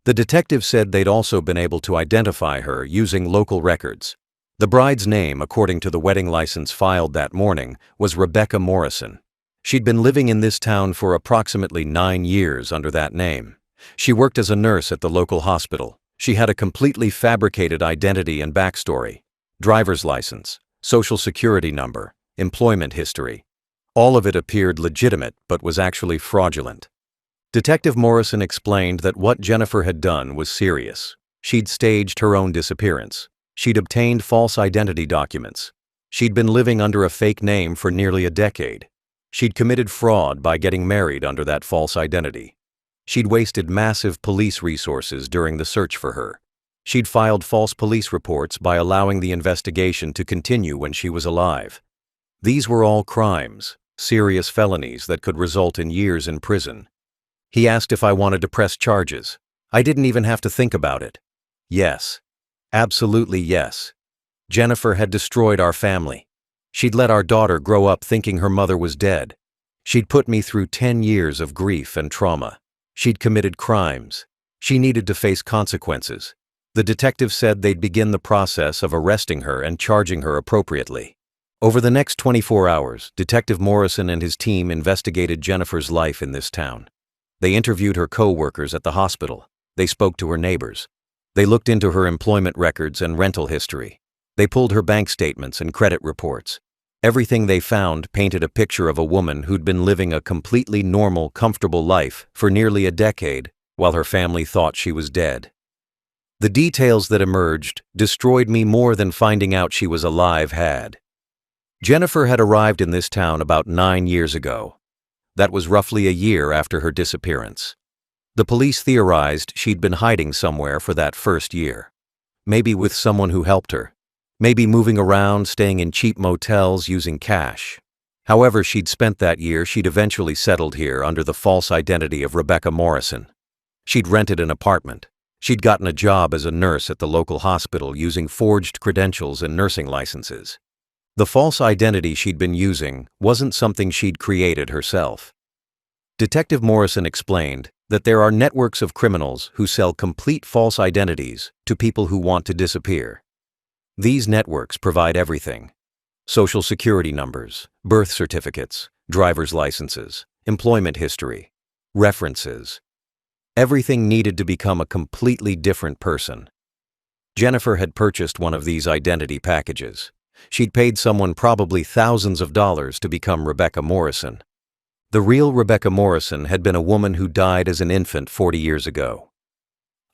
The detective said they'd also been able to identify her using local records. The bride's name, according to the wedding license filed that morning, was Rebecca Morrison. She'd been living in this town for approximately 9 years under that name. She worked as a nurse at the local hospital. She had a completely fabricated identity and backstory: driver's license, social security number, employment history. All of it appeared legitimate but was actually fraudulent. Detective Morrison explained that what Jennifer had done was serious. She'd staged her own disappearance. She'd obtained false identity documents. She'd been living under a fake name for nearly a decade. She'd committed fraud by getting married under that false identity. She'd wasted massive police resources during the search for her. She'd filed false police reports by allowing the investigation to continue when she was alive. These were all crimes, serious felonies that could result in years in prison. He asked if I wanted to press charges. I didn't even have to think about it. Yes. Absolutely yes. Jennifer had destroyed our family. She'd let our daughter grow up thinking her mother was dead. She'd put me through 10 years of grief and trauma. She'd committed crimes. She needed to face consequences. The detective said they'd begin the process of arresting her and charging her appropriately. Over the next 24 hours, Detective Morrison and his team investigated Jennifer's life in this town. They interviewed her co-workers at the hospital. They spoke to her neighbors. They looked into her employment records and rental history. They pulled her bank statements and credit reports. Everything they found painted a picture of a woman who'd been living a completely normal, comfortable life for nearly a decade while her family thought she was dead. The details that emerged destroyed me more than finding out she was alive had. Jennifer had arrived in this town about 9 years ago. That was roughly a year after her disappearance. The police theorized she'd been hiding somewhere for that first year. Maybe with someone who helped her. Maybe moving around, staying in cheap motels, using cash. However she'd spent that year, she'd eventually settled here under the false identity of Rebecca Morrison. She'd rented an apartment. She'd gotten a job as a nurse at the local hospital using forged credentials and nursing licenses. The false identity she'd been using wasn't something she'd created herself. Detective Morrison explained that there are networks of criminals who sell complete false identities to people who want to disappear. These networks provide everything: social security numbers, birth certificates, driver's licenses, employment history, references. Everything needed to become a completely different person. Jennifer had purchased one of these identity packages. She'd paid someone probably thousands of dollars to become Rebecca Morrison. The real Rebecca Morrison had been a woman who died as an infant 40 years ago.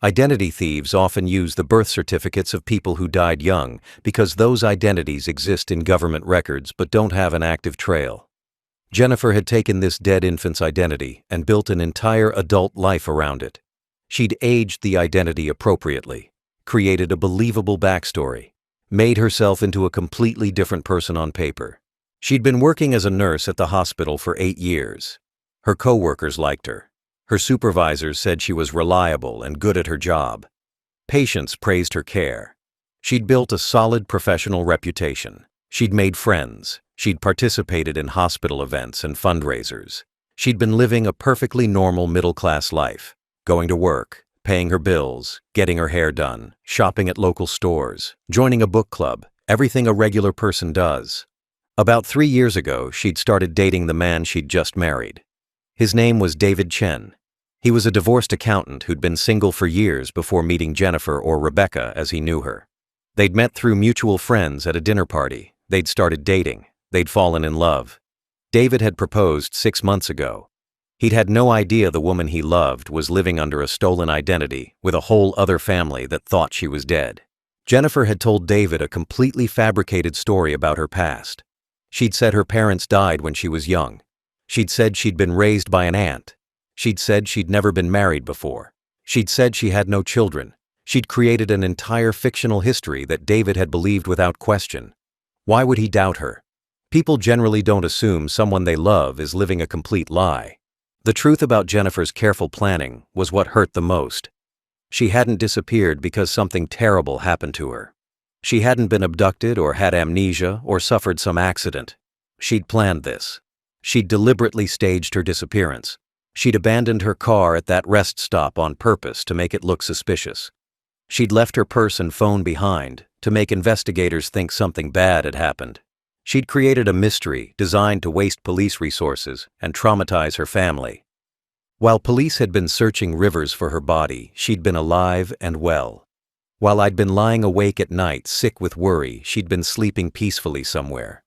Identity thieves often use the birth certificates of people who died young because those identities exist in government records but don't have an active trail. Jennifer had taken this dead infant's identity and built an entire adult life around it. She'd aged the identity appropriately, created a believable backstory, made herself into a completely different person on paper. She'd been working as a nurse at the hospital for 8 years. Her co-workers liked her. Her supervisors said she was reliable and good at her job. Patients praised her care. She'd built a solid professional reputation. She'd made friends. She'd participated in hospital events and fundraisers. She'd been living a perfectly normal middle-class life, going to work, paying her bills, getting her hair done, shopping at local stores, joining a book club, everything a regular person does. About 3 years ago, she'd started dating the man she'd just married. His name was David Chen. He was a divorced accountant who'd been single for years before meeting Jennifer, or Rebecca as he knew her. They'd met through mutual friends at a dinner party. They'd started dating. They'd fallen in love. David had proposed 6 months ago. He'd had no idea the woman he loved was living under a stolen identity with a whole other family that thought she was dead. Jennifer had told David a completely fabricated story about her past. She'd said her parents died when she was young. She'd said she'd been raised by an aunt. She'd said she'd never been married before. She'd said she had no children. She'd created an entire fictional history that David had believed without question. Why would he doubt her? People generally don't assume someone they love is living a complete lie. The truth about Jennifer's careful planning was what hurt the most. She hadn't disappeared because something terrible happened to her. She hadn't been abducted or had amnesia or suffered some accident. She'd planned this. She'd deliberately staged her disappearance. She'd abandoned her car at that rest stop on purpose to make it look suspicious. She'd left her purse and phone behind to make investigators think something bad had happened. She'd created a mystery designed to waste police resources and traumatize her family. While police had been searching rivers for her body, she'd been alive and well. While I'd been lying awake at night, sick with worry, she'd been sleeping peacefully somewhere.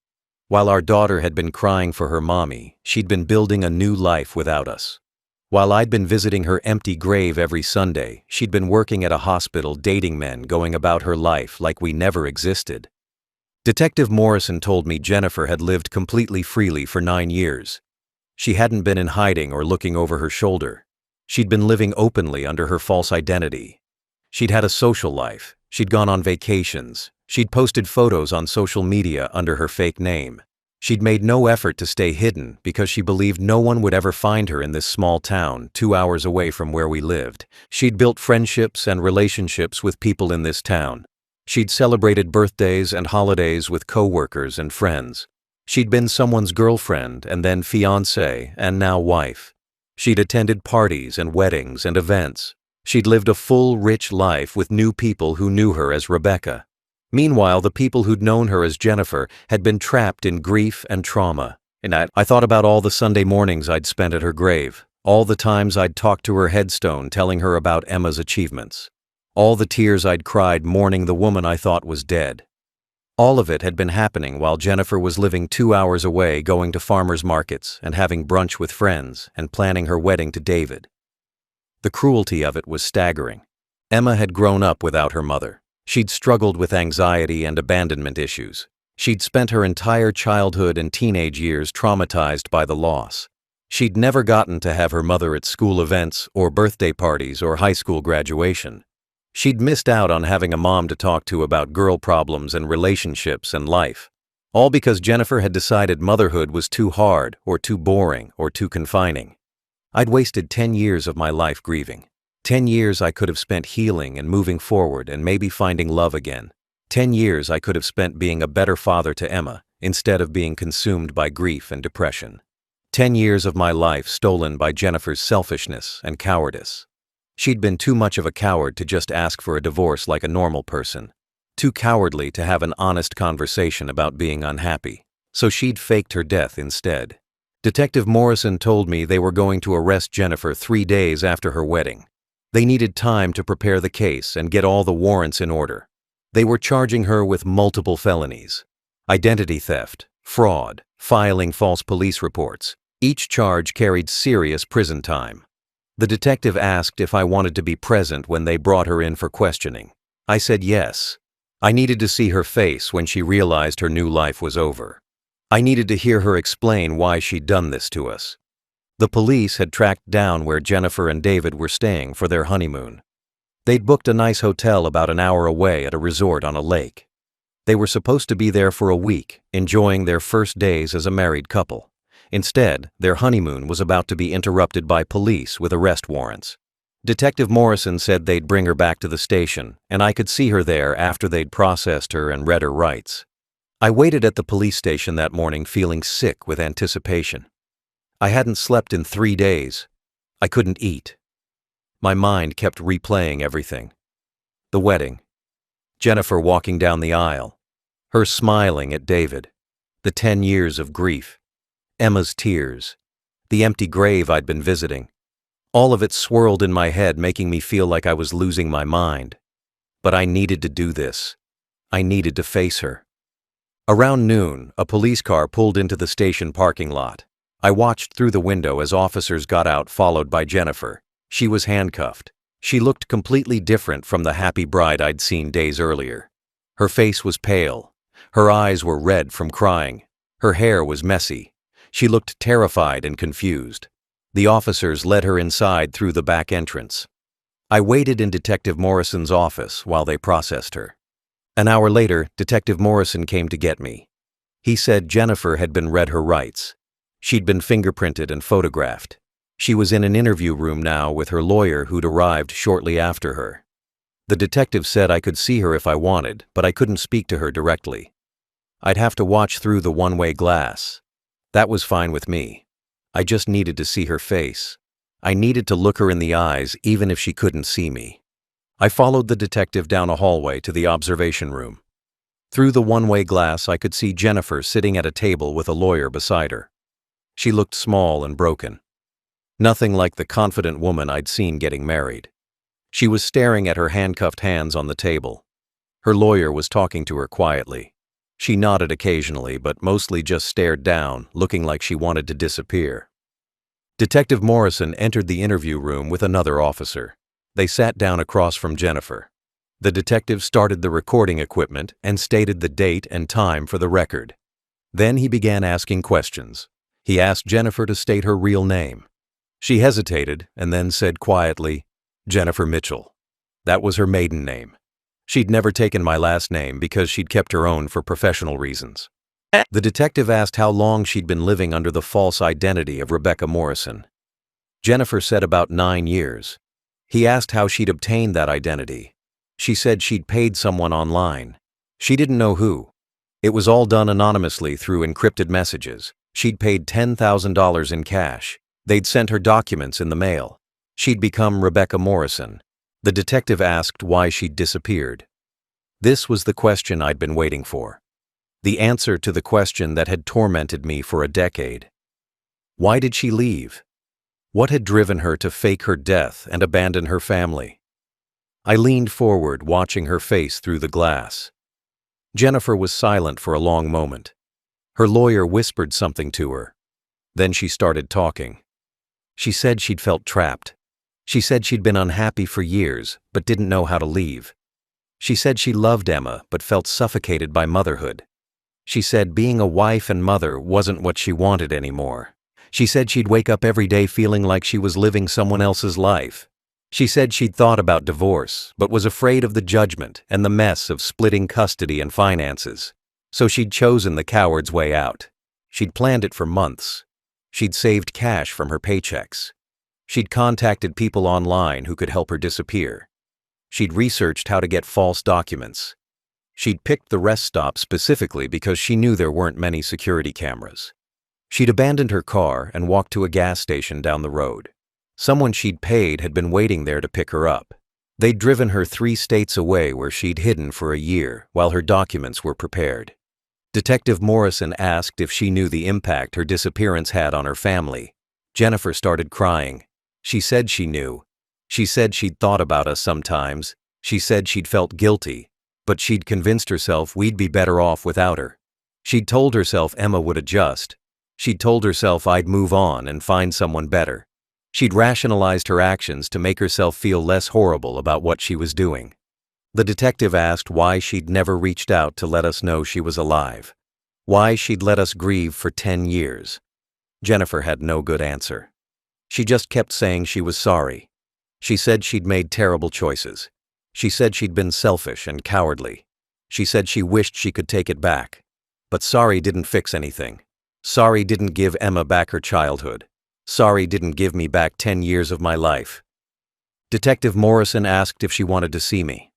While our daughter had been crying for her mommy, she'd been building a new life without us. While I'd been visiting her empty grave every Sunday, she'd been working at a hospital dating men, going about her life like we never existed. Detective Morrison told me Jennifer had lived completely freely for 9 years. She hadn't been in hiding or looking over her shoulder. She'd been living openly under her false identity. She'd had a social life. She'd gone on vacations. She'd posted photos on social media under her fake name. She'd made no effort to stay hidden because she believed no one would ever find her in this small town 2 hours away from where we lived. She'd built friendships and relationships with people in this town. She'd celebrated birthdays and holidays with coworkers and friends. She'd been someone's girlfriend and then fiancée and now wife. She'd attended parties and weddings and events. She'd lived a full, rich life with new people who knew her as Rebecca. Meanwhile, the people who'd known her as Jennifer had been trapped in grief and trauma. And I thought about all the Sunday mornings I'd spent at her grave, all the times I'd talked to her headstone telling her about Emma's achievements, all the tears I'd cried mourning the woman I thought was dead. All of it had been happening while Jennifer was living 2 hours away, going to farmers' markets and having brunch with friends and planning her wedding to David. The cruelty of it was staggering. Emma had grown up without her mother. She'd struggled with anxiety and abandonment issues. She'd spent her entire childhood and teenage years traumatized by the loss. She'd never gotten to have her mother at school events or birthday parties or high school graduation. She'd missed out on having a mom to talk to about girl problems and relationships and life. All because Jennifer had decided motherhood was too hard or too boring or too confining. I'd wasted 10 years of my life grieving. 10 years I could have spent healing and moving forward and maybe finding love again. 10 years I could have spent being a better father to Emma instead of being consumed by grief and depression. 10 years of my life stolen by Jennifer's selfishness and cowardice. She'd been too much of a coward to just ask for a divorce like a normal person. Too cowardly to have an honest conversation about being unhappy. So she'd faked her death instead. Detective Morrison told me they were going to arrest Jennifer 3 days after her wedding. They needed time to prepare the case and get all the warrants in order. They were charging her with multiple felonies: identity theft, fraud, filing false police reports. Each charge carried serious prison time. The detective asked if I wanted to be present when they brought her in for questioning. I said yes. I needed to see her face when she realized her new life was over. I needed to hear her explain why she'd done this to us. The police had tracked down where Jennifer and David were staying for their honeymoon. They'd booked a nice hotel about an hour away at a resort on a lake. They were supposed to be there for a week, enjoying their first days as a married couple. Instead, their honeymoon was about to be interrupted by police with arrest warrants. Detective Morrison said they'd bring her back to the station, and I could see her there after they'd processed her and read her rights. I waited at the police station that morning feeling sick with anticipation. I hadn't slept in 3 days. I couldn't eat. My mind kept replaying everything. The wedding. Jennifer walking down the aisle. Her smiling at David. The 10 years of grief. Emma's tears. The empty grave I'd been visiting. All of it swirled in my head, making me feel like I was losing my mind. But I needed to do this. I needed to face her. Around noon, a police car pulled into the station parking lot. I watched through the window as officers got out, followed by Jennifer. She was handcuffed. She looked completely different from the happy bride I'd seen days earlier. Her face was pale. Her eyes were red from crying. Her hair was messy. She looked terrified and confused. The officers led her inside through the back entrance. I waited in Detective Morrison's office while they processed her. An hour later, Detective Morrison came to get me. He said Jennifer had been read her rights. She'd been fingerprinted and photographed. She was in an interview room now with her lawyer who'd arrived shortly after her. The detective said I could see her if I wanted, but I couldn't speak to her directly. I'd have to watch through the one-way glass. That was fine with me. I just needed to see her face. I needed to look her in the eyes even if she couldn't see me. I followed the detective down a hallway to the observation room. Through the one-way glass I could see Jennifer sitting at a table with a lawyer beside her. She looked small and broken. Nothing like the confident woman I'd seen getting married. She was staring at her handcuffed hands on the table. Her lawyer was talking to her quietly. She nodded occasionally, but mostly just stared down, looking like she wanted to disappear. Detective Morrison entered the interview room with another officer. They sat down across from Jennifer. The detective started the recording equipment and stated the date and time for the record. Then he began asking questions. He asked Jennifer to state her real name. She hesitated and then said quietly, "Jennifer Mitchell." That was her maiden name. She'd never taken my last name because she'd kept her own for professional reasons. The detective asked how long she'd been living under the false identity of Rebecca Morrison. Jennifer said about 9 years. He asked how she'd obtained that identity. She said she'd paid someone online. She didn't know who. It was all done anonymously through encrypted messages. She'd paid $10,000 in cash. They'd sent her documents in the mail. She'd become Rebecca Morrison. The detective asked why she'd disappeared. This was the question I'd been waiting for. The answer to the question that had tormented me for a decade. Why did she leave? What had driven her to fake her death and abandon her family? I leaned forward, watching her face through the glass. Jennifer was silent for a long moment. Her lawyer whispered something to her. Then she started talking. She said she'd felt trapped. She said she'd been unhappy for years, but didn't know how to leave. She said she loved Emma, but felt suffocated by motherhood. She said being a wife and mother wasn't what she wanted anymore. She said she'd wake up every day feeling like she was living someone else's life. She said she'd thought about divorce, but was afraid of the judgment and the mess of splitting custody and finances. So she'd chosen the coward's way out. She'd planned it for months. She'd saved cash from her paychecks. She'd contacted people online who could help her disappear. She'd researched how to get false documents. She'd picked the rest stop specifically because she knew there weren't many security cameras. She'd abandoned her car and walked to a gas station down the road. Someone she'd paid had been waiting there to pick her up. They'd driven her 3 states away where she'd hidden for a year while her documents were prepared. Detective Morrison asked if she knew the impact her disappearance had on her family. Jennifer started crying. She said she knew. She said she'd thought about us sometimes. She said she'd felt guilty, but she'd convinced herself we'd be better off without her. She'd told herself Emma would adjust. She'd told herself I'd move on and find someone better. She'd rationalized her actions to make herself feel less horrible about what she was doing. The detective asked why she'd never reached out to let us know she was alive. Why she'd let us grieve for 10 years. Jennifer had no good answer. She just kept saying she was sorry. She said she'd made terrible choices. She said she'd been selfish and cowardly. She said she wished she could take it back. But sorry didn't fix anything. Sorry didn't give Emma back her childhood. Sorry didn't give me back 10 years of my life. Detective Morrison asked if she wanted to see me.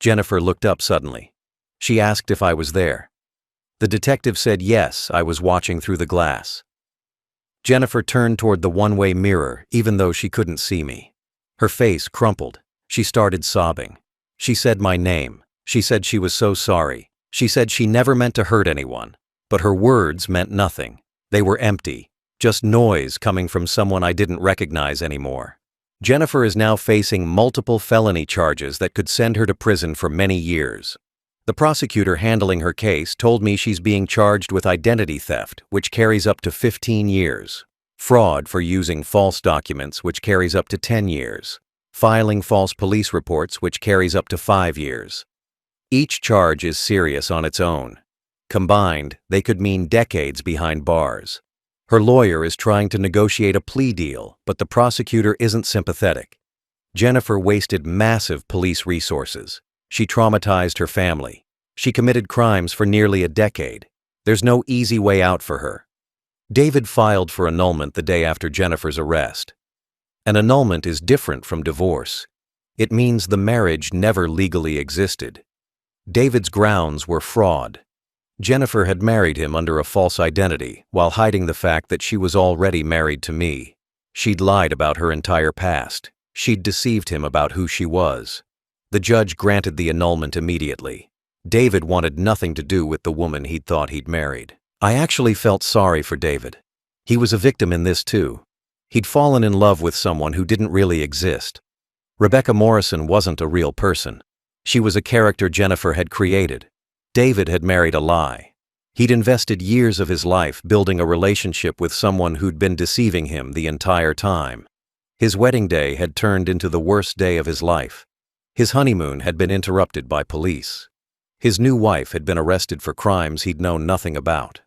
Jennifer looked up suddenly. She asked if I was there. The detective said yes, I was watching through the glass. Jennifer turned toward the one-way mirror, even though she couldn't see me. Her face crumpled. She started sobbing. She said my name. She said she was so sorry. She said she never meant to hurt anyone. But her words meant nothing. They were empty. Just noise coming from someone I didn't recognize anymore. Jennifer is now facing multiple felony charges that could send her to prison for many years. The prosecutor handling her case told me she's being charged with identity theft, which carries up to 15 years. Fraud for using false documents, which carries up to 10 years. Filing false police reports, which carries up to 5 years. Each charge is serious on its own. Combined, they could mean decades behind bars. Her lawyer is trying to negotiate a plea deal, but the prosecutor isn't sympathetic. Jennifer wasted massive police resources. She traumatized her family. She committed crimes for nearly a decade. There's no easy way out for her. David filed for annulment the day after Jennifer's arrest. An annulment is different from divorce. It means the marriage never legally existed. David's grounds were fraud. Jennifer had married him under a false identity while hiding the fact that she was already married to me. She'd lied about her entire past. She'd deceived him about who she was. The judge granted the annulment immediately. David wanted nothing to do with the woman he'd thought he'd married. I actually felt sorry for David. He was a victim in this too. He'd fallen in love with someone who didn't really exist. Rebecca Morrison wasn't a real person. She was a character Jennifer had created. David had married a lie. He'd invested years of his life building a relationship with someone who'd been deceiving him the entire time. His wedding day had turned into the worst day of his life. His honeymoon had been interrupted by police. His new wife had been arrested for crimes he'd known nothing about.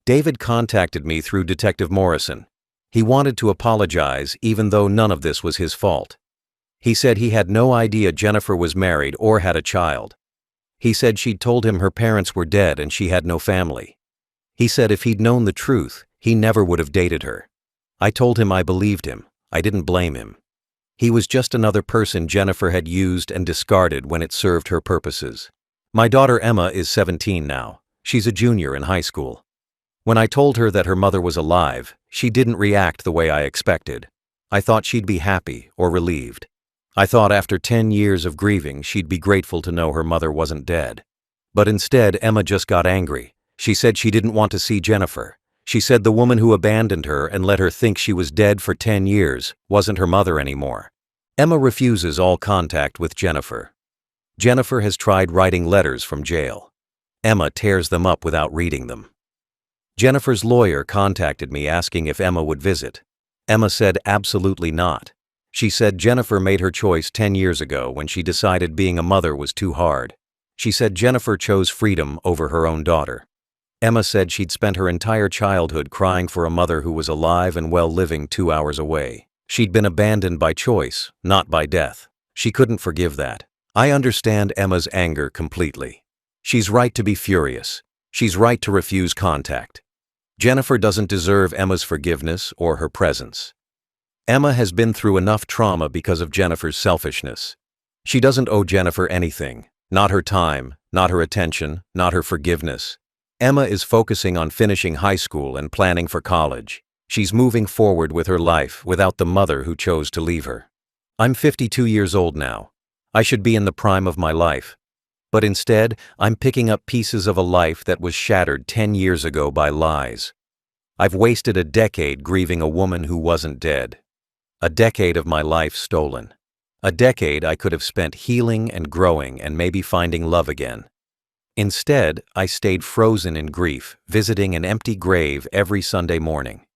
David contacted me through Detective Morrison. He wanted to apologize even though none of this was his fault. He said he had no idea Jennifer was married or had a child. He said she'd told him her parents were dead and she had no family. He said if he'd known the truth, he never would have dated her. I told him I believed him. I didn't blame him. He was just another person Jennifer had used and discarded when it served her purposes. My daughter Emma is 17 now. She's a junior in high school. When I told her that her mother was alive, she didn't react the way I expected. I thought she'd be happy or relieved. I thought after 10 years of grieving, she'd be grateful to know her mother wasn't dead. But instead, Emma just got angry. She said she didn't want to see Jennifer. She said the woman who abandoned her and let her think she was dead for 10 years wasn't her mother anymore. Emma refuses all contact with Jennifer. Jennifer has tried writing letters from jail. Emma tears them up without reading them. Jennifer's lawyer contacted me asking if Emma would visit. Emma said absolutely not. She said Jennifer made her choice 10 years ago when she decided being a mother was too hard. She said Jennifer chose freedom over her own daughter. Emma said she'd spent her entire childhood crying for a mother who was alive and well living 2 hours away. She'd been abandoned by choice, not by death. She couldn't forgive that. I understand Emma's anger completely. She's right to be furious. She's right to refuse contact. Jennifer doesn't deserve Emma's forgiveness or her presence. Emma has been through enough trauma because of Jennifer's selfishness. She doesn't owe Jennifer anything, not her time, not her attention, not her forgiveness. Emma is focusing on finishing high school and planning for college. She's moving forward with her life without the mother who chose to leave her. I'm 52 years old now. I should be in the prime of my life. But instead, I'm picking up pieces of a life that was shattered 10 years ago by lies. I've wasted a decade grieving a woman who wasn't dead. A decade of my life stolen. A decade I could have spent healing and growing and maybe finding love again. Instead, I stayed frozen in grief, visiting an empty grave every Sunday morning.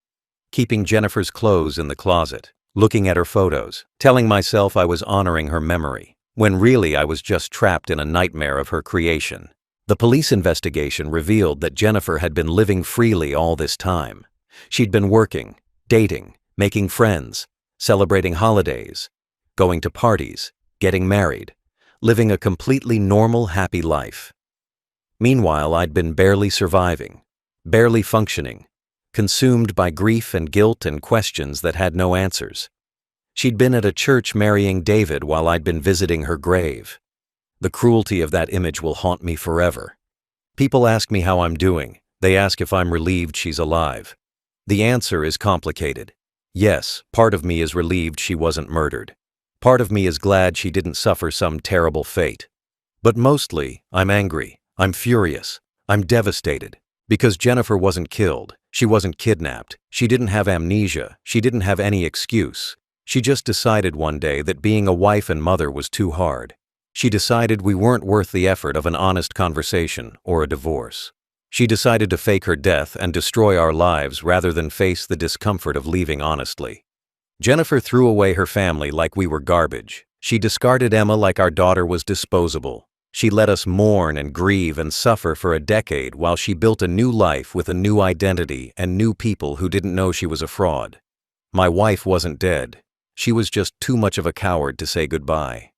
Keeping Jennifer's clothes in the closet, looking at her photos, telling myself I was honoring her memory, when really I was just trapped in a nightmare of her creation. The police investigation revealed that Jennifer had been living freely all this time. She'd been working, dating, making friends, celebrating holidays, going to parties, getting married, living a completely normal, happy life. Meanwhile, I'd been barely surviving, barely functioning, consumed by grief and guilt and questions that had no answers. She'd been at a church marrying David while I'd been visiting her grave. The cruelty of that image will haunt me forever. People ask me how I'm doing. They ask if I'm relieved she's alive. The answer is complicated. Yes, part of me is relieved she wasn't murdered. Part of me is glad she didn't suffer some terrible fate. But mostly, I'm angry. I'm furious. I'm devastated. Because Jennifer wasn't killed. She wasn't kidnapped. She didn't have amnesia. She didn't have any excuse. She just decided one day that being a wife and mother was too hard. She decided we weren't worth the effort of an honest conversation or a divorce. She decided to fake her death and destroy our lives rather than face the discomfort of leaving honestly. Jennifer threw away her family like we were garbage. She discarded Emma like our daughter was disposable. She let us mourn and grieve and suffer for a decade while she built a new life with a new identity and new people who didn't know she was a fraud. My wife wasn't dead. She was just too much of a coward to say goodbye.